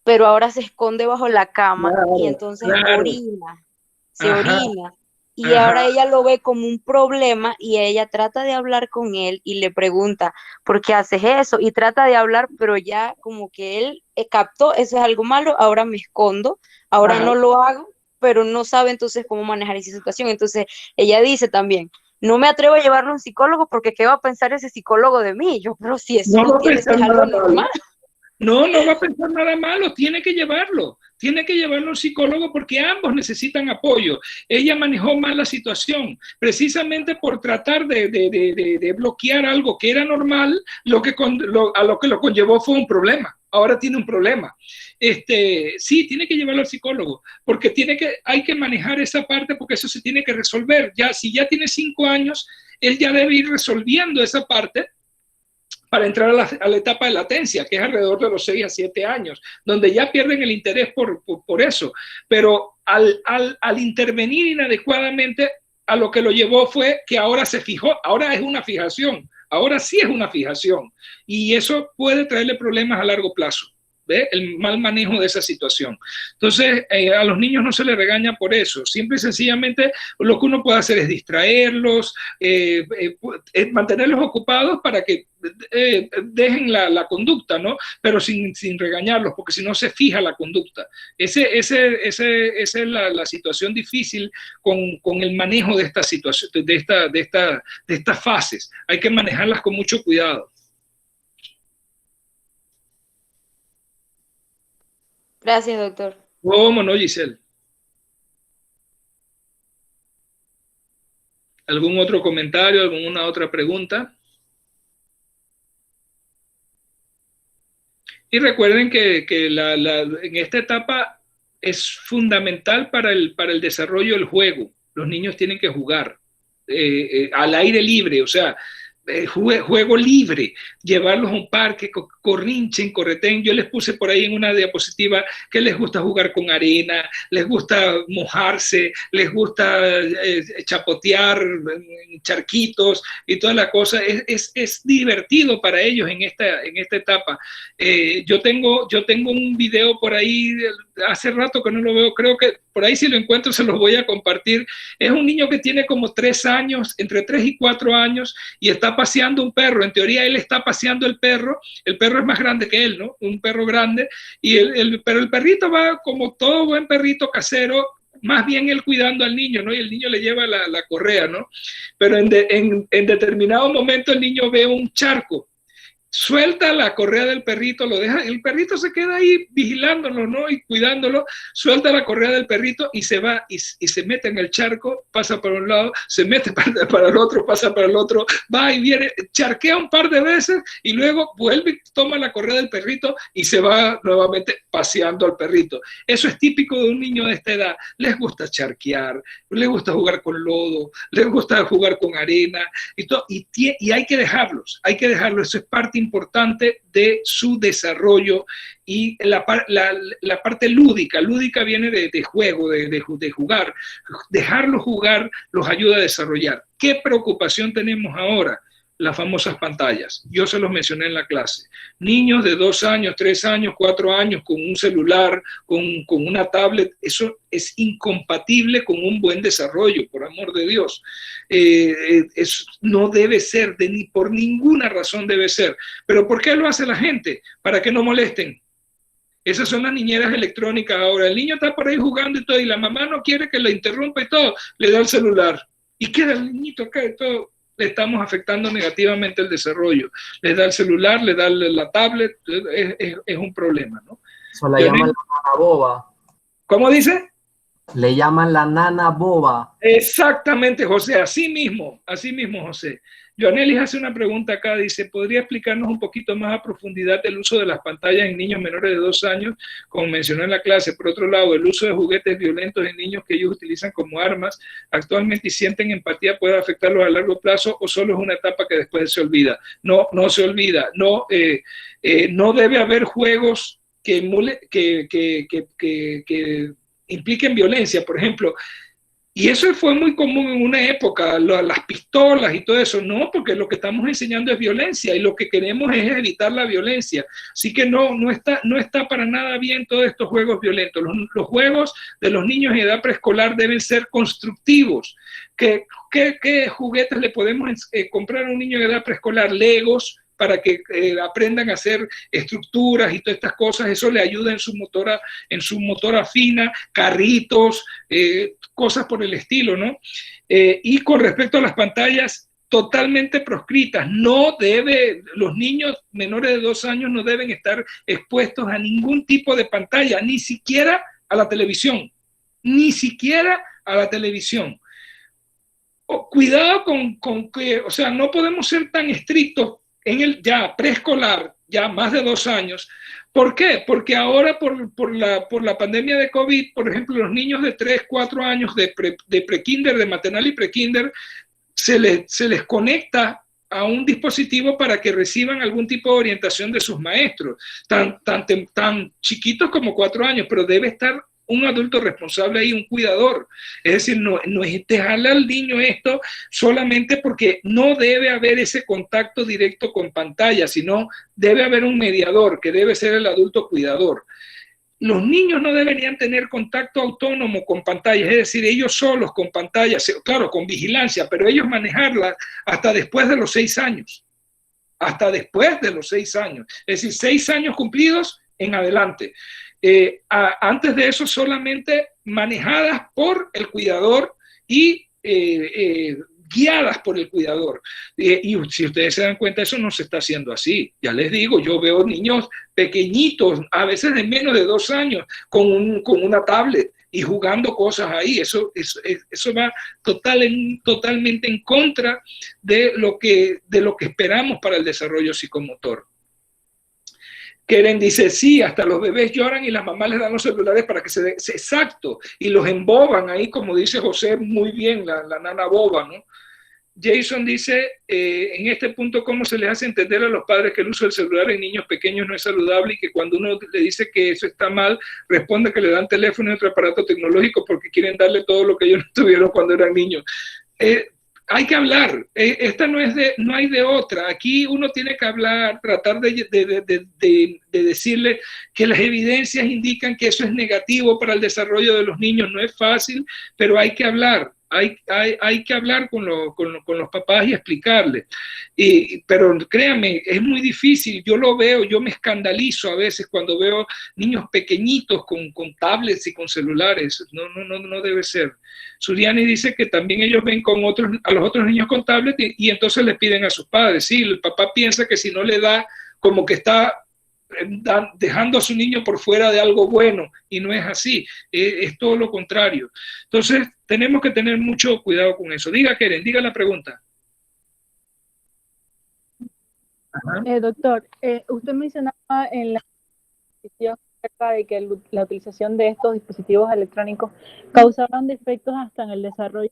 pero ahora se esconde bajo la cama y entonces orina, se orina. Y ahora ella lo ve como un problema y ella trata de hablar con él y le pregunta, ¿por qué haces eso? Y trata de hablar, pero ya como que él captó, eso es algo malo, ahora me escondo, ahora no lo hago, pero no sabe entonces cómo manejar esa situación. Entonces ella dice también, no me atrevo a llevarlo a un psicólogo porque ¿qué va a pensar ese psicólogo de mí? Yo, pero si eso no tiene que ser algo normal. No va a pensar nada malo, tiene que llevarlo a un psicólogo porque ambos necesitan apoyo. Ella manejó mal la situación, precisamente por tratar de bloquear algo que era normal, a lo que lo conllevó fue un problema. Ahora tiene un problema. Sí, tiene que llevarlo al psicólogo, porque hay que manejar esa parte, porque eso se tiene que resolver. Si ya tiene 5 años, él ya debe ir resolviendo esa parte para entrar a la etapa de latencia, que es alrededor de los 6 a 7 años, donde ya pierden el interés por eso. Pero al intervenir inadecuadamente, a lo que lo llevó fue que ahora se fijó, ahora es una fijación, ahora sí es una fijación, y eso puede traerle problemas a largo plazo. ¿Ve? El mal manejo de esa situación. Entonces, a los niños no se les regaña por eso. Simple y sencillamente lo que uno puede hacer es distraerlos, mantenerlos ocupados para que dejen la conducta, ¿no? Pero sin regañarlos, porque si no se fija la conducta. Esa es la situación difícil con el manejo de esta situación, de estas fases. Hay que manejarlas con mucho cuidado. Gracias, doctor. ¿Cómo no, Giselle? ¿Algún otro comentario, alguna otra pregunta? Y recuerden que en esta etapa es fundamental para el desarrollo del juego. Los niños tienen que jugar al aire libre, o sea, juego libre, llevarlos a un parque, corrinchen, correten. Yo les puse por ahí en una diapositiva que les gusta jugar con arena, les gusta mojarse, les gusta chapotear charquitos y toda la cosa. Es divertido para ellos en esta etapa. Yo tengo un video por ahí, hace rato que no lo veo, creo que por ahí si lo encuentro se los voy a compartir. Es un niño que tiene como 3 años, entre 3 y 4 años, y está paseando un perro. En teoría él está paseando el perro es más grande que él, ¿no? Un perro grande, pero el perrito va como todo buen perrito casero, más bien él cuidando al niño, ¿no? Y el niño le lleva la correa, ¿no? Pero en determinado momento el niño ve un charco, suelta la correa del perrito, lo deja, el perrito se queda ahí vigilándolo, ¿no? Y cuidándolo, suelta la correa del perrito y se va y se mete en el charco, pasa por un lado, se mete para el otro, pasa para el otro, va y viene, charquea un par de veces y luego vuelve y toma la correa del perrito y se va nuevamente paseando al perrito. Eso es típico de un niño de esta edad. Les gusta charquear, les gusta jugar con lodo, les gusta jugar con arena y todo, y hay que dejarlos, eso es parte importante de su desarrollo. Y la parte lúdica viene de juego, de jugar. Dejarlos jugar los ayuda a desarrollar. ¿Qué preocupación tenemos ahora? Las famosas pantallas. Yo se los mencioné en la clase. Niños de 2 años, 3 años, 4 años con un celular, con una tablet, eso es incompatible con un buen desarrollo, por amor de Dios. No debe ser, ni por ninguna razón debe ser. ¿Pero por qué lo hace la gente? Para que no molesten. Esas son las niñeras electrónicas ahora. El niño está por ahí jugando y todo, y la mamá no quiere que lo interrumpa y todo, le da el celular. Y queda el niñito acá y todo. Le estamos afectando negativamente el desarrollo. Le da el celular, le da la tablet, es un problema, ¿no? Eso le llaman la nana boba. ¿Cómo dice? Le llaman la nana boba. Exactamente, José, así mismo, José. Joanelis hace una pregunta acá, dice, ¿podría explicarnos un poquito más a profundidad el uso de las pantallas en niños menores de 2 años, como mencionó en la clase? Por otro lado, el uso de juguetes violentos en niños que ellos utilizan como armas actualmente y sienten empatía, ¿puede afectarlos a largo plazo o solo es una etapa que después se olvida? No se olvida, no debe haber juegos que impliquen violencia, por ejemplo. Y eso fue muy común en una época, las pistolas y todo eso, no, porque lo que estamos enseñando es violencia y lo que queremos es evitar la violencia. Así que no está para nada bien todos estos juegos violentos. Los juegos de los niños en edad preescolar deben ser constructivos. ¿Qué juguetes le podemos comprar a un niño en edad preescolar? Legos, para que aprendan a hacer estructuras y todas estas cosas. Eso le ayuda en su motora fina, carritos, cosas por el estilo, ¿no? Y con respecto a las pantallas, totalmente proscritas. Los niños menores de 2 años no deben estar expuestos a ningún tipo de pantalla, ni siquiera a la televisión. Ni siquiera a la televisión. Cuidado con que, o sea, no podemos ser tan estrictos en el ya preescolar, ya más de 2 años. ¿Por qué? Porque ahora por la pandemia de COVID, por ejemplo, los niños de 3, 4 años de prekinder, de maternal y prekinder, se les conecta a un dispositivo para que reciban algún tipo de orientación de sus maestros, tan chiquitos como 4 años, pero debe estar un adulto responsable ahí, un cuidador. Es decir, no es dejarle al niño esto solamente porque no debe haber ese contacto directo con pantalla, sino debe haber un mediador que debe ser el adulto cuidador. Los niños no deberían tener contacto autónomo con pantallas, es decir, ellos solos con pantallas, claro, con vigilancia, pero ellos manejarlas hasta después de los 6 años. Hasta después de los 6 años. Es decir, 6 años cumplidos en adelante. Antes de eso solamente manejadas por el cuidador y guiadas por el cuidador. Y si ustedes se dan cuenta, eso no se está haciendo así. Ya les digo, yo veo niños pequeñitos, a veces de menos de 2 años, con una tablet y jugando cosas ahí. Eso va totalmente en contra de lo que esperamos para el desarrollo psicomotor. Keren dice, sí, hasta los bebés lloran y las mamás les dan los celulares para que se den, exacto, y los emboban ahí, como dice José muy bien, la nana boba, ¿no? Jason dice, en este punto, ¿cómo se les hace entender a los padres que el uso del celular en niños pequeños no es saludable y que cuando uno le dice que eso está mal, responde que le dan teléfono y otro aparato tecnológico porque quieren darle todo lo que ellos no tuvieron cuando eran niños? Hay que hablar, esta no hay de otra. Aquí uno tiene que hablar, tratar de decirle que las evidencias indican que eso es negativo para el desarrollo de los niños. No es fácil, pero hay que hablar. Hay que hablar con los papás y explicarles. Pero créanme, es muy difícil. Yo lo veo, yo me escandalizo a veces cuando veo niños pequeñitos con tablets y con celulares. No debe ser. Suriani dice que también ellos ven a los otros niños con tablets y entonces les piden a sus padres. Sí, el papá piensa que si no le da, como que está dejando a su niño por fuera de algo bueno, y no es así, es todo lo contrario. Entonces tenemos que tener mucho cuidado con eso. Diga, Keren, diga la pregunta. Doctor, usted mencionaba en la discusión acerca de que la utilización de estos dispositivos electrónicos causaban defectos hasta en el desarrollo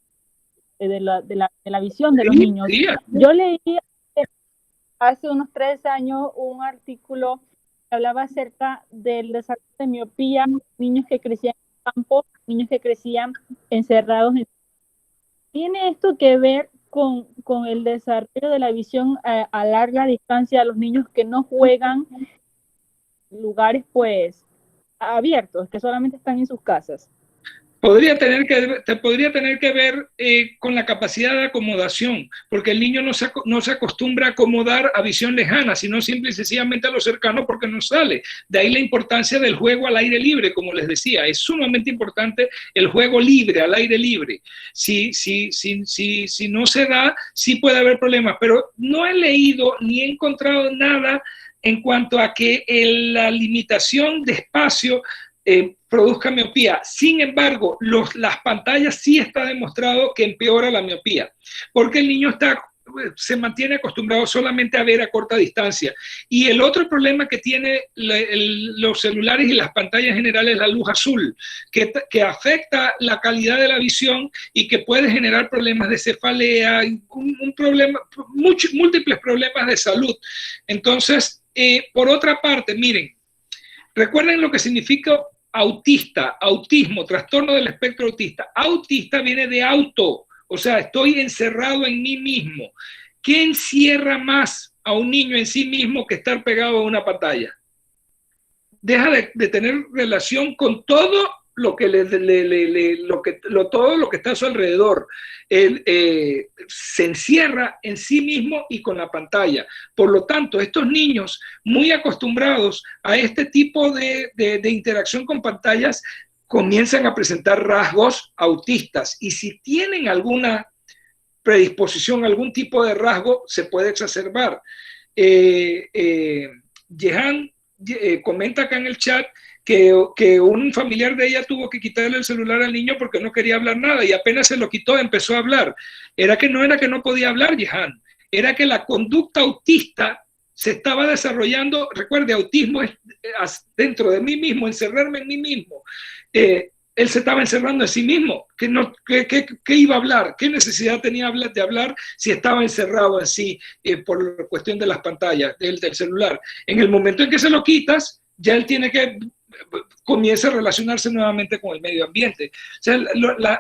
de la visión de los niños. Sí. Yo leí hace unos 3 años un artículo que hablaba acerca del desarrollo de miopía, niños que crecían en campo, niños que crecían encerrados. ¿Tiene esto que ver con el desarrollo de la visión a larga distancia a los niños que no juegan en lugares pues abiertos, que solamente están en sus casas? Podría tener que ver con la capacidad de acomodación, porque el niño no se acostumbra a acomodar a visión lejana, sino simple y sencillamente a lo cercano porque no sale. De ahí la importancia del juego al aire libre, como les decía, es sumamente importante el juego libre, al aire libre. Si no se da, sí puede haber problemas, pero no he leído ni he encontrado nada en cuanto a que la limitación de espacio produzca miopía. Sin embargo, las pantallas sí está demostrado que empeora la miopía, porque el niño se mantiene acostumbrado solamente a ver a corta distancia. Y el otro problema que tiene los celulares y las pantallas generales es la luz azul, que afecta la calidad de la visión y que puede generar problemas de cefalea, múltiples problemas de salud. Entonces, por otra parte, miren, recuerden lo que significa autismo, trastorno del espectro autista. Autista viene de auto, o sea, estoy encerrado en mí mismo. ¿Qué encierra más a un niño en sí mismo que estar pegado a una pantalla? Deja de tener relación con todo lo que todo lo que está a su alrededor. Se encierra en sí mismo y con la pantalla. Por lo tanto, estos niños muy acostumbrados a este tipo de interacción con pantallas comienzan a presentar rasgos autistas, y si tienen alguna predisposición, algún tipo de rasgo, se puede exacerbar. Jehan comenta acá en el chat que un familiar de ella tuvo que quitarle el celular al niño porque no quería hablar nada, y apenas se lo quitó empezó a hablar. Era que no podía hablar, Jehan, era que la conducta autista se estaba desarrollando. Recuerde, autismo es dentro de mí mismo, encerrarme en mí mismo. Él se estaba encerrando en sí mismo. ¿Qué iba a hablar? ¿Qué necesidad tenía de hablar si estaba encerrado en sí por cuestión de las pantallas, del celular? En el momento en que se lo quitas, ya él comienza a relacionarse nuevamente con el medio ambiente. O sea,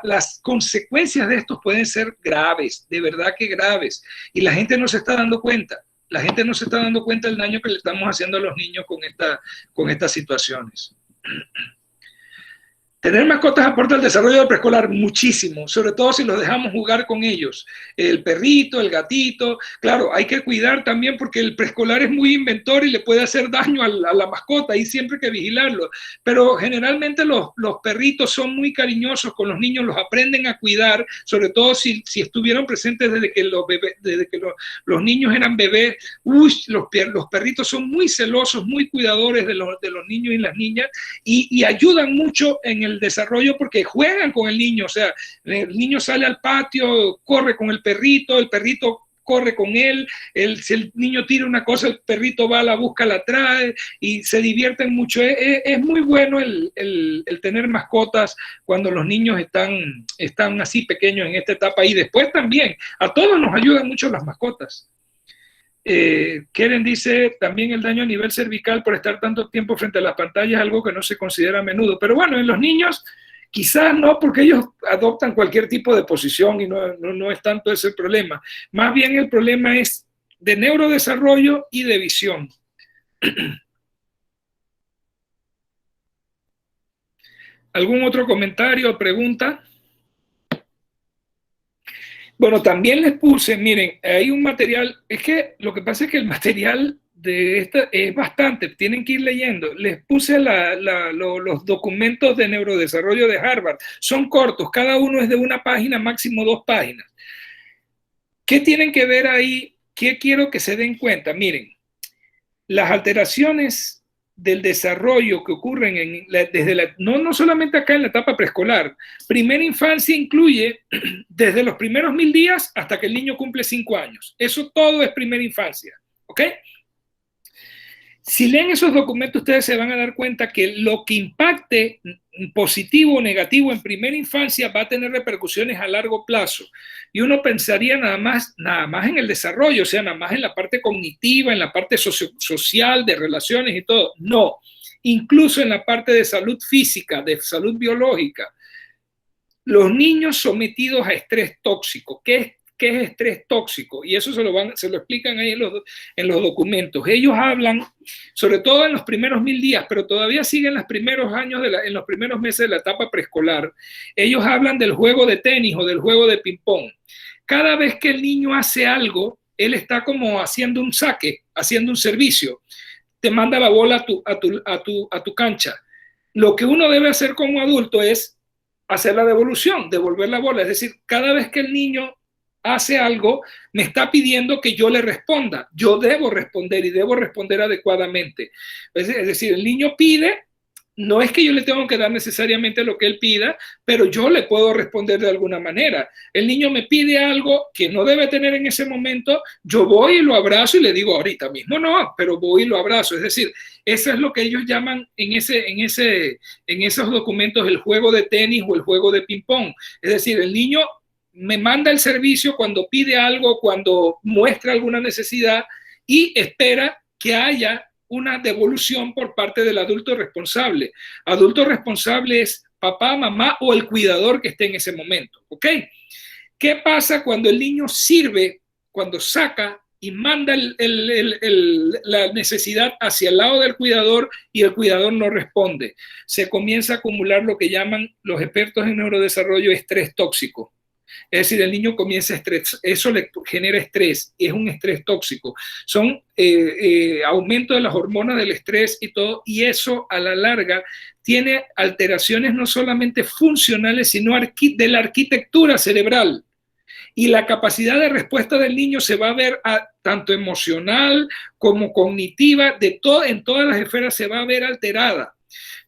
las consecuencias de esto pueden ser graves, de verdad que graves, y la gente no se está dando cuenta. La gente no se está dando cuenta del daño que le estamos haciendo a los niños con estas situaciones. Tener mascotas aporta al desarrollo del preescolar muchísimo, sobre todo si los dejamos jugar con ellos. El perrito, el gatito, claro, hay que cuidar también porque el preescolar es muy inventor y le puede hacer daño a la mascota, y siempre hay que vigilarlo. Pero generalmente los perritos son muy cariñosos con los niños, los aprenden a cuidar, sobre todo si estuvieron presentes desde que los niños eran bebés. Los perritos son muy celosos, muy cuidadores de los niños y las niñas, y ayudan mucho en el desarrollo porque juegan con el niño. O sea, el niño sale al patio, corre con el perrito corre con él, si el niño tira una cosa, el perrito va, la busca, la trae y se divierten mucho. Es muy bueno el tener mascotas cuando los niños están así pequeños en esta etapa, y después también a todos nos ayudan mucho las mascotas. Keren dice, también el daño a nivel cervical por estar tanto tiempo frente a las pantallas es algo que no se considera a menudo, pero bueno, en los niños quizás no, porque ellos adoptan cualquier tipo de posición y no es tanto ese el problema. Más bien el problema es de neurodesarrollo y de visión. ¿Algún otro comentario o pregunta? Bueno, también les puse, miren, hay un material, es que lo que pasa es que el material de esta es bastante, tienen que ir leyendo. Les puse los documentos de neurodesarrollo de Harvard, son cortos, cada uno es de una página, máximo 2 páginas. ¿Qué tienen que ver ahí? ¿Qué quiero que se den cuenta? Miren, las alteraciones del desarrollo que ocurren no solamente acá en la etapa preescolar. Primera infancia incluye desde los primeros 1000 días hasta que el niño cumple 5 años. Eso todo es primera infancia, ¿ok? Si leen esos documentos, ustedes se van a dar cuenta que lo que impacte positivo o negativo en primera infancia va a tener repercusiones a largo plazo. Y uno pensaría nada más en el desarrollo, o sea, nada más en la parte cognitiva, en la parte social, de relaciones y todo. No, incluso en la parte de salud física, de salud biológica. Los niños sometidos a estrés tóxico, ¿qué es estrés tóxico? Y eso se lo explican ahí en los documentos. Ellos hablan, sobre todo en los primeros 1000 días, pero todavía siguen los primeros años, en los primeros meses de la etapa preescolar. Ellos hablan del juego de tenis o del juego de ping-pong. Cada vez que el niño hace algo, él está como haciendo un saque, haciendo un servicio. Te manda la bola a tu cancha. Lo que uno debe hacer como adulto es hacer la devolución, devolver la bola. Es decir, cada vez que el niño hace algo, me está pidiendo que yo le responda. Yo debo responder y debo responder adecuadamente. Es decir, el niño pide, no es que yo le tengo que dar necesariamente lo que él pida, pero yo le puedo responder de alguna manera. El niño me pide algo que no debe tener en ese momento, yo voy y lo abrazo y le digo, ahorita mismo no, pero voy y lo abrazo. Es decir, eso es lo que ellos llaman en esos documentos el juego de tenis o el juego de ping-pong. Es decir, el niño me manda el servicio cuando pide algo, cuando muestra alguna necesidad y espera que haya una devolución por parte del adulto responsable. Adulto responsable es papá, mamá o el cuidador que esté en ese momento, ¿ok? ¿Qué pasa cuando el niño sirve, cuando saca y manda la necesidad hacia el lado del cuidador y el cuidador no responde? Se comienza a acumular lo que llaman los expertos en neurodesarrollo estrés tóxico. Es decir, el niño comienza a estrés, eso le genera estrés, y es un estrés tóxico. Son aumento de las hormonas del estrés y todo, y eso a la larga tiene alteraciones no solamente funcionales, sino de la arquitectura cerebral. Y la capacidad de respuesta del niño se va a ver tanto emocional como cognitiva, en todas las esferas se va a ver alterada.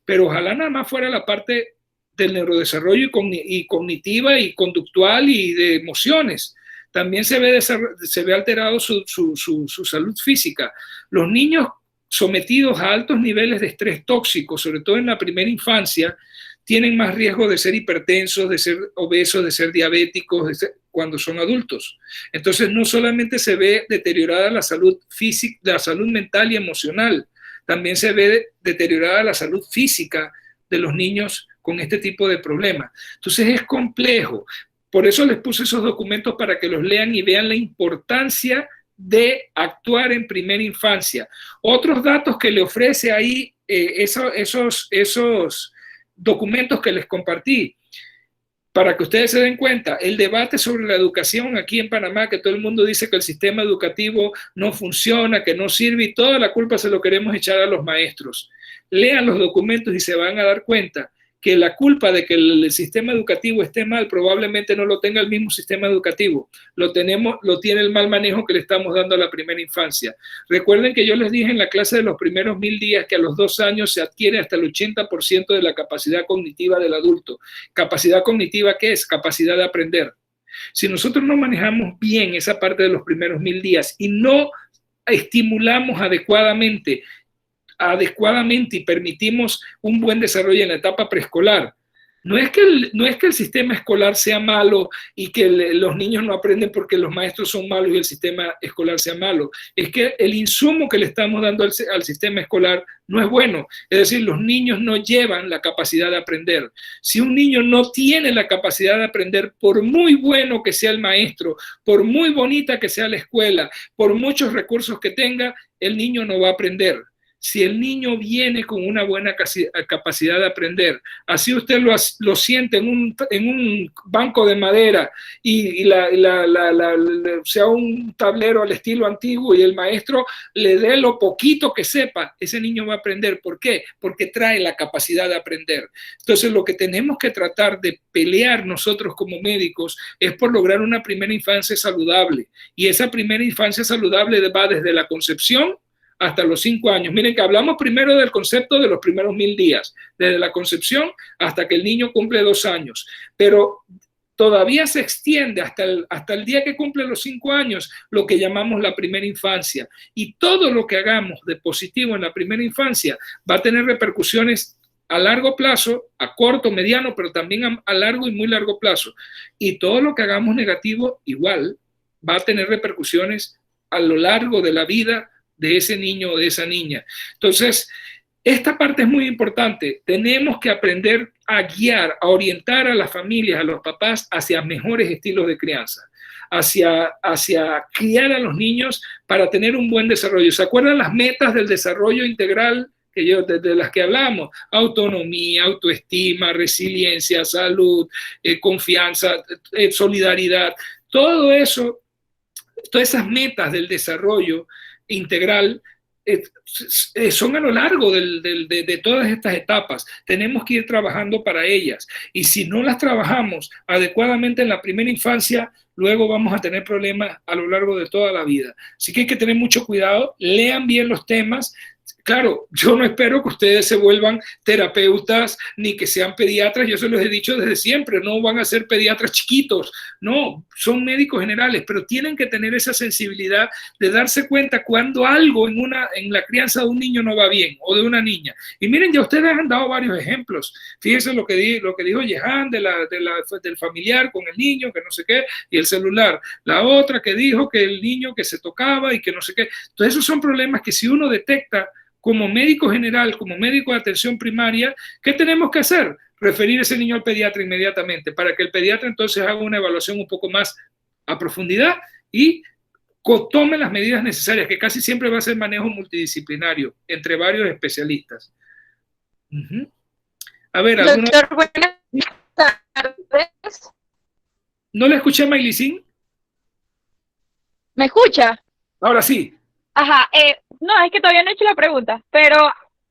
Pero ojalá nada más fuera la parte del neurodesarrollo y cognitiva y conductual y de emociones. También se ve alterado su salud física. Los niños sometidos a altos niveles de estrés tóxico, sobre todo en la primera infancia, tienen más riesgo de ser hipertensos, de ser obesos, de ser diabéticos, cuando son adultos. Entonces no solamente se ve deteriorada la salud física, la salud mental y emocional, también se ve deteriorada la salud física de los niños con este tipo de problemas. Entonces es complejo. Por eso les puse esos documentos para que los lean y vean la importancia de actuar en primera infancia. Otros datos que le ofrece ahí esos documentos que les compartí, para que ustedes se den cuenta, el debate sobre la educación aquí en Panamá, que todo el mundo dice que el sistema educativo no funciona, que no sirve, y toda la culpa se lo queremos echar a los maestros. Lean los documentos y se van a dar cuenta que la culpa de que el sistema educativo esté mal probablemente no lo tenga el mismo sistema educativo, lo tiene el mal manejo que le estamos dando a la primera infancia. Recuerden que yo les dije en la clase de los primeros 1000 días que a los 2 años se adquiere hasta el 80% de la capacidad cognitiva del adulto. ¿Capacidad cognitiva qué es? Capacidad de aprender. Si nosotros no manejamos bien esa parte de los primeros 1000 días y no estimulamos adecuadamente y permitimos un buen desarrollo en la etapa preescolar, no es que el sistema escolar sea malo y que los niños no aprenden porque los maestros son malos y el sistema escolar sea malo. Es que el insumo que le estamos dando al sistema escolar no es bueno. Es decir, los niños no llevan la capacidad de aprender. Si un niño no tiene la capacidad de aprender, por muy bueno que sea el maestro, por muy bonita que sea la escuela, por muchos recursos que tenga, el niño no va a aprender. Si el niño viene con una buena capacidad de aprender, así usted lo siente en un banco de madera y sea un tablero al estilo antiguo y el maestro le dé lo poquito que sepa, ese niño va a aprender. ¿Por qué? Porque trae la capacidad de aprender. Entonces, lo que tenemos que tratar de pelear nosotros como médicos es por lograr una primera infancia saludable. Y esa primera infancia saludable va desde la concepción hasta los 5 años. Miren que hablamos primero del concepto de los primeros 1000 días, desde la concepción hasta que el niño cumple 2 años, pero todavía se extiende hasta el día que cumple los 5 años, lo que llamamos la primera infancia. Y todo lo que hagamos de positivo en la primera infancia va a tener repercusiones a largo plazo, a corto, mediano, pero también a largo y muy largo plazo. Y todo lo que hagamos negativo igual va a tener repercusiones a lo largo de la vida de ese niño o de esa niña. Entonces, esta parte es muy importante. Tenemos que aprender a guiar, a orientar a las familias, a los papás, hacia mejores estilos de crianza, hacia criar a los niños para tener un buen desarrollo. ¿Se acuerdan las metas del desarrollo integral de las que hablamos? Autonomía, autoestima, resiliencia, salud, confianza, solidaridad. Todo eso, todas esas metas del desarrollo integral son a lo largo de todas estas etapas. Tenemos que ir trabajando para ellas, y si no las trabajamos adecuadamente en la primera infancia, luego vamos a tener problemas a lo largo de toda la vida. Así que hay que tener mucho cuidado, lean bien los temas. Claro, yo no espero que ustedes se vuelvan terapeutas ni que sean pediatras, yo se los he dicho desde siempre, no van a ser pediatras chiquitos, no, son médicos generales, pero tienen que tener esa sensibilidad de darse cuenta cuando algo en la crianza de un niño no va bien o de una niña. Y miren, ya ustedes han dado varios ejemplos. Fíjense lo que dijo Jehan del familiar con el niño, que no sé qué, y el celular. La otra que dijo que el niño que se tocaba y que no sé qué. Entonces, esos son problemas que si uno detecta como médico general, como médico de atención primaria, ¿qué tenemos que hacer? Referir ese niño al pediatra inmediatamente, para que el pediatra entonces haga una evaluación un poco más a profundidad y tome las medidas necesarias, que casi siempre va a ser manejo multidisciplinario entre varios especialistas. A ver, Doctor, buenas tardes. ¿No le escuché, Maylicín? ¿Me escucha? Ahora sí. Ajá, no, es que todavía no he hecho la pregunta, pero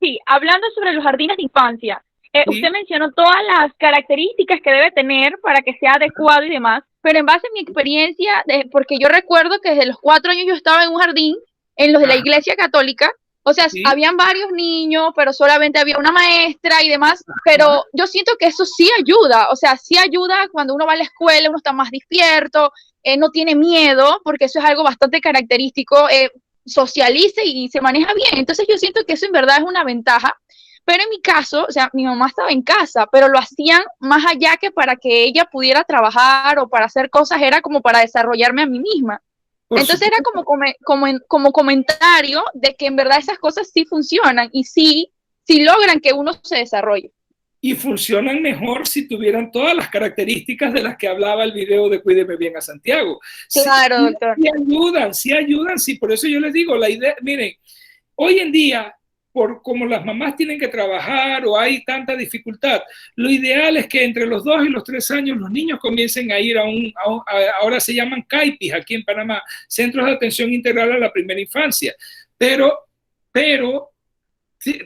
sí, hablando sobre los jardines de infancia, Sí. usted mencionó todas las características que debe tener para que sea adecuado y demás, pero en base a mi experiencia, porque yo recuerdo que desde los 4 años yo estaba en un jardín, en los de la Iglesia Católica, o sea, Sí. habían varios niños, pero solamente había una maestra y demás, pero yo siento que eso sí ayuda, o sea, sí ayuda cuando uno va a la escuela, uno está más despierto, no tiene miedo, porque eso es algo bastante característico, socialice y se maneja bien. Entonces yo siento que eso en verdad es una ventaja, pero en mi caso, o sea, mi mamá estaba en casa, pero lo hacían más allá que para que ella pudiera trabajar o para hacer cosas, era como para desarrollarme a mí misma. Entonces era como comentario de que en verdad esas cosas sí funcionan y sí logran que uno se desarrolle. Y funcionan mejor si tuvieran todas las características de las que hablaba el video de Cuídeme Bien a Santiago. Claro, doctor. Sí ayudan, sí. Por eso yo les digo, la idea, miren, hoy en día, por como las mamás tienen que trabajar o hay tanta dificultad, lo ideal es que entre los 2 y los 3 años los niños comiencen a ir ahora se llaman CAIPIs aquí en Panamá, Centros de Atención Integral a la Primera Infancia. Pero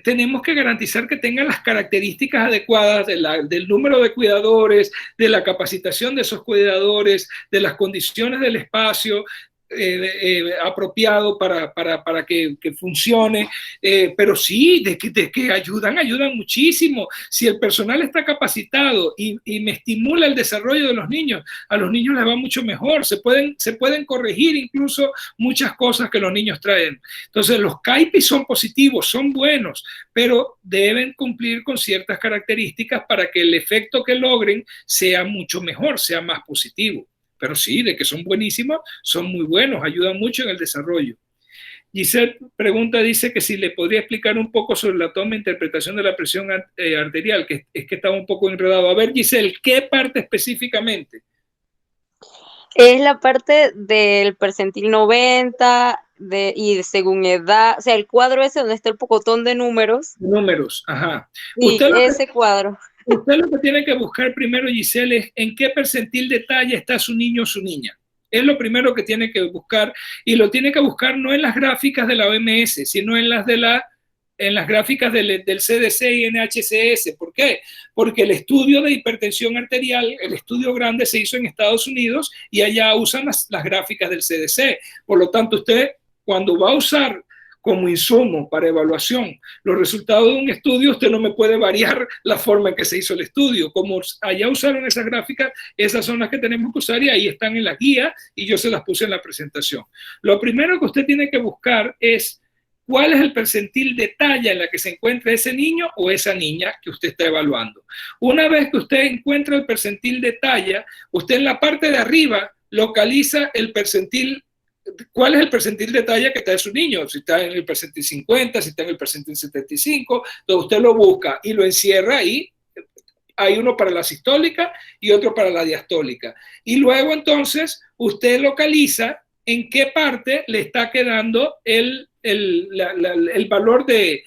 tenemos que garantizar que tengan las características adecuadas del número de cuidadores, de la capacitación de esos cuidadores, de las condiciones del espacio. apropiado para que funcione, pero sí, de que ayudan muchísimo. Si el personal está capacitado y me estimula el desarrollo de los niños, a los niños les va mucho mejor, se pueden corregir incluso muchas cosas que los niños traen. Entonces los CAIPI son positivos, son buenos, pero deben cumplir con ciertas características para que el efecto que logren sea mucho mejor, sea más positivo. Pero sí, de que son buenísimos, son muy buenos, ayudan mucho en el desarrollo. Giselle dice que si le podría explicar un poco sobre la toma e interpretación de la presión arterial, que es que estaba un poco enredado. A ver, Giselle, ¿qué parte específicamente? Es la parte del percentil 90 y según edad, o sea, el cuadro ese donde está el pocotón de números. Números, ajá. Sí, ese cuadro. Usted lo que tiene que buscar primero, Giselle, es en qué percentil de talla está su niño o su niña. Es lo primero que tiene que buscar, y lo tiene que buscar no en las gráficas de la OMS, sino en las gráficas del CDC y NHCS. ¿Por qué? Porque el estudio de hipertensión arterial, el estudio grande, se hizo en Estados Unidos y allá usan las gráficas del CDC. Por lo tanto, usted, cuando va a usar como insumo para evaluación los resultados de un estudio, usted no me puede variar la forma en que se hizo el estudio. Como allá usaron esas gráficas, esas son las que tenemos que usar y ahí están en la guía y yo se las puse en la presentación. Lo primero que usted tiene que buscar es cuál es el percentil de talla en la que se encuentra ese niño o esa niña que usted está evaluando. Una vez que usted encuentra el percentil de talla, usted en la parte de arriba localiza el percentil. ¿Cuál es el percentil de talla que está de su niño? Si está en el percentil 50, si está en el percentil 75, entonces usted lo busca y lo encierra ahí. Hay uno para la sistólica y otro para la diastólica. Y luego entonces usted localiza en qué parte le está quedando el valor de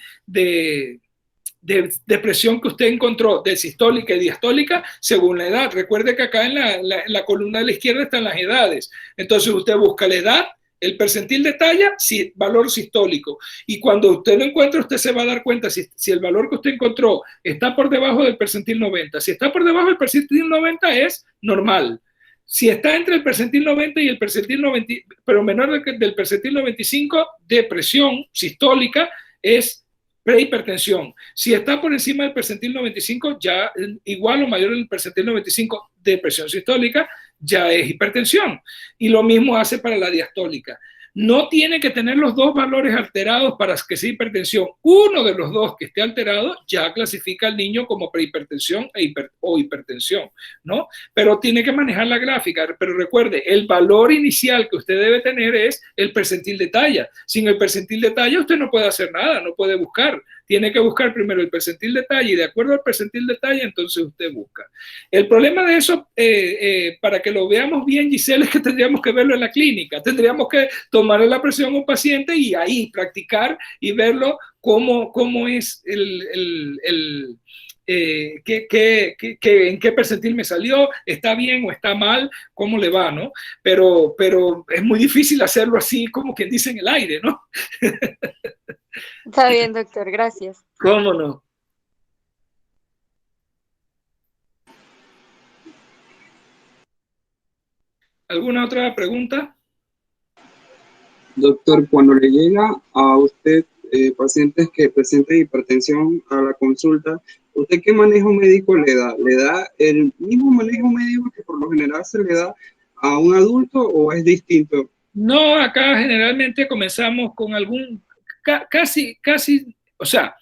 presión que usted encontró de sistólica y diastólica según la edad. Recuerde que acá en la columna de la izquierda están las edades. Entonces usted busca la edad, el percentil de talla, valor sistólico. Y cuando usted lo encuentra, usted se va a dar cuenta si el valor que usted encontró está por debajo del percentil 90. Si está por debajo del percentil 90 es normal. Si está entre el percentil 90 y el percentil 90, pero menor del percentil 95, de presión sistólica, es prehipertensión. Si está por encima del percentil 95, ya igual o mayor del percentil 95 de presión sistólica, ya es hipertensión. Y lo mismo hace para la diastólica. No tiene que tener los dos valores alterados para que sea hipertensión. Uno de los dos que esté alterado ya clasifica al niño como prehipertensión o hipertensión, ¿no? Pero tiene que manejar la gráfica. Pero recuerde, el valor inicial que usted debe tener es el percentil de talla. Sin el percentil de talla usted no puede hacer nada, no puede buscar. Tiene que buscar primero el percentil de talla y de acuerdo al percentil de talla, entonces usted busca. El problema de eso, para que lo veamos bien, Giselle, es que tendríamos que verlo en la clínica. Tendríamos que tomarle la presión a un paciente y ahí practicar y verlo cómo es en qué percentil me salió, está bien o está mal, cómo le va, ¿no? Pero es muy difícil hacerlo así como quien dice en el aire, ¿no? Está bien, doctor, gracias. ¿Cómo no? ¿Alguna otra pregunta? Doctor, cuando le llega a usted pacientes que presenten hipertensión a la consulta, ¿usted qué manejo médico le da? ¿Le da el mismo manejo médico que por lo general se le da a un adulto o es distinto? No, acá generalmente comenzamos con casi, o sea,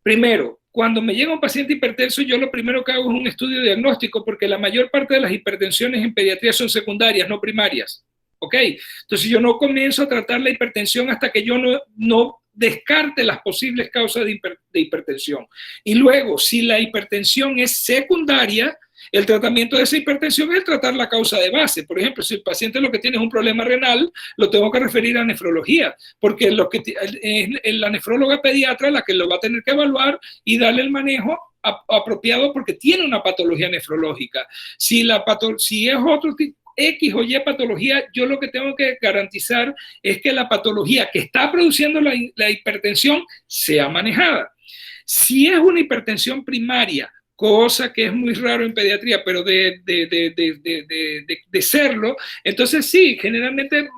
primero, cuando me llega un paciente hipertenso, yo lo primero que hago es un estudio diagnóstico, porque la mayor parte de las hipertensiones en pediatría son secundarias, no primarias. ¿Ok? Entonces yo no comienzo a tratar la hipertensión hasta que yo no descarte las posibles causas de hipertensión. Y luego, si la hipertensión es secundaria, el tratamiento de esa hipertensión es tratar la causa de base. Por ejemplo, si el paciente lo que tiene es un problema renal, lo tengo que referir a nefrología, porque es la nefróloga pediatra la que lo va a tener que evaluar y darle el manejo apropiado porque tiene una patología nefrológica. Si es otro tipo, X o Y patología, yo lo que tengo que garantizar es que la patología que está produciendo la hipertensión sea manejada. Si es una hipertensión primaria cosa que es muy raro en pediatría, pero de serlo. Entonces sí, generalmente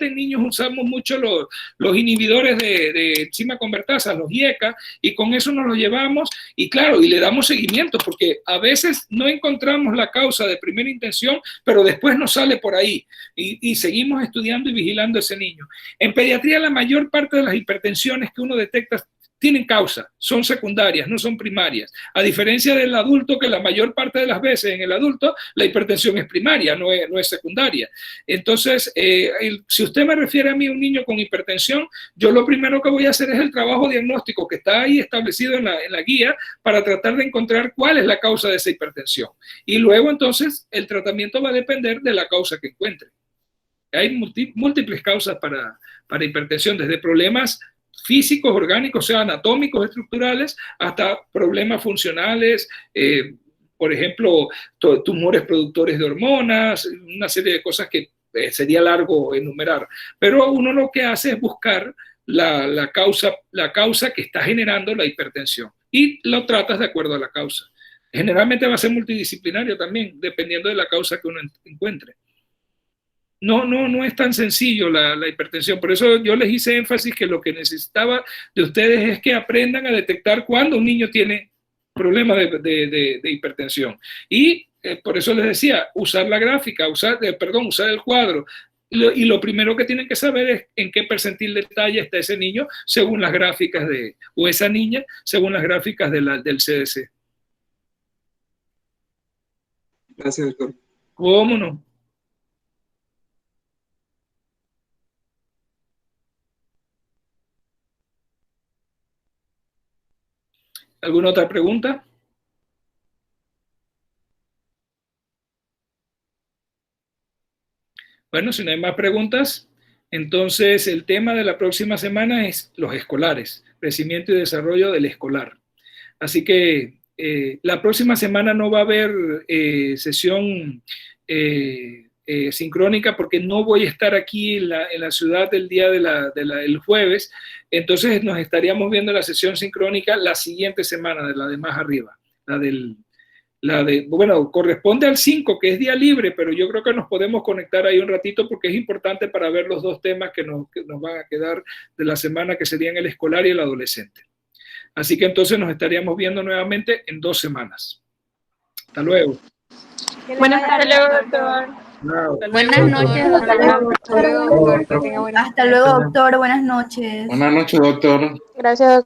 en niños usamos mucho los inhibidores de enzima convertasa, los IECA, y con eso nos los llevamos, y claro, y le damos seguimiento, porque a veces no encontramos la causa de primera intención, pero después nos sale por ahí, y seguimos estudiando y vigilando a ese niño. En pediatría la mayor parte de las hipertensiones que uno detecta tienen causa, son secundarias, no son primarias. A diferencia del adulto, que la mayor parte de las veces en el adulto la hipertensión es primaria, no es secundaria. Entonces, si usted me refiere a mí un niño con hipertensión, yo lo primero que voy a hacer es el trabajo diagnóstico que está ahí establecido en la guía para tratar de encontrar cuál es la causa de esa hipertensión. Y luego, entonces, el tratamiento va a depender de la causa que encuentre. Hay múltiples causas para hipertensión, desde problemas físicos, orgánicos, o sea, anatómicos, estructurales, hasta problemas funcionales, por ejemplo, tumores productores de hormonas, una serie de cosas que sería largo enumerar. Pero uno lo que hace es buscar la causa que está generando la hipertensión y lo tratas de acuerdo a la causa. Generalmente va a ser multidisciplinario también, dependiendo de la causa que uno encuentre. No es tan sencillo la hipertensión. Por eso yo les hice énfasis que lo que necesitaba de ustedes es que aprendan a detectar cuando un niño tiene problemas de hipertensión. Y por eso les decía, usar la gráfica, usar el cuadro. Y lo primero que tienen que saber es en qué percentil de talla está ese niño según las gráficas o esa niña según las gráficas del CDC. Gracias, doctor. ¿Cómo no? ¿Alguna otra pregunta? Bueno, si no hay más preguntas, entonces el tema de la próxima semana es los escolares, crecimiento y desarrollo del escolar. Así que la próxima semana no va a haber sesión sincrónica porque no voy a estar aquí en la ciudad del día del jueves, entonces nos estaríamos viendo la sesión sincrónica la siguiente semana, de la de más arriba, bueno, corresponde al 5, que es día libre, pero yo creo que nos podemos conectar ahí un ratito porque es importante para ver los dos temas que nos van a quedar de la semana, que serían el escolar y el adolescente. Así que entonces nos estaríamos viendo nuevamente en 2 semanas. Hasta luego. Buenas tardes, doctor. Chao. Buenas noches, doctor. Hasta luego, doctor. Que tenga buenas Hasta luego, doctor. Buenas noches. Buenas noches, doctor. Gracias, doctor.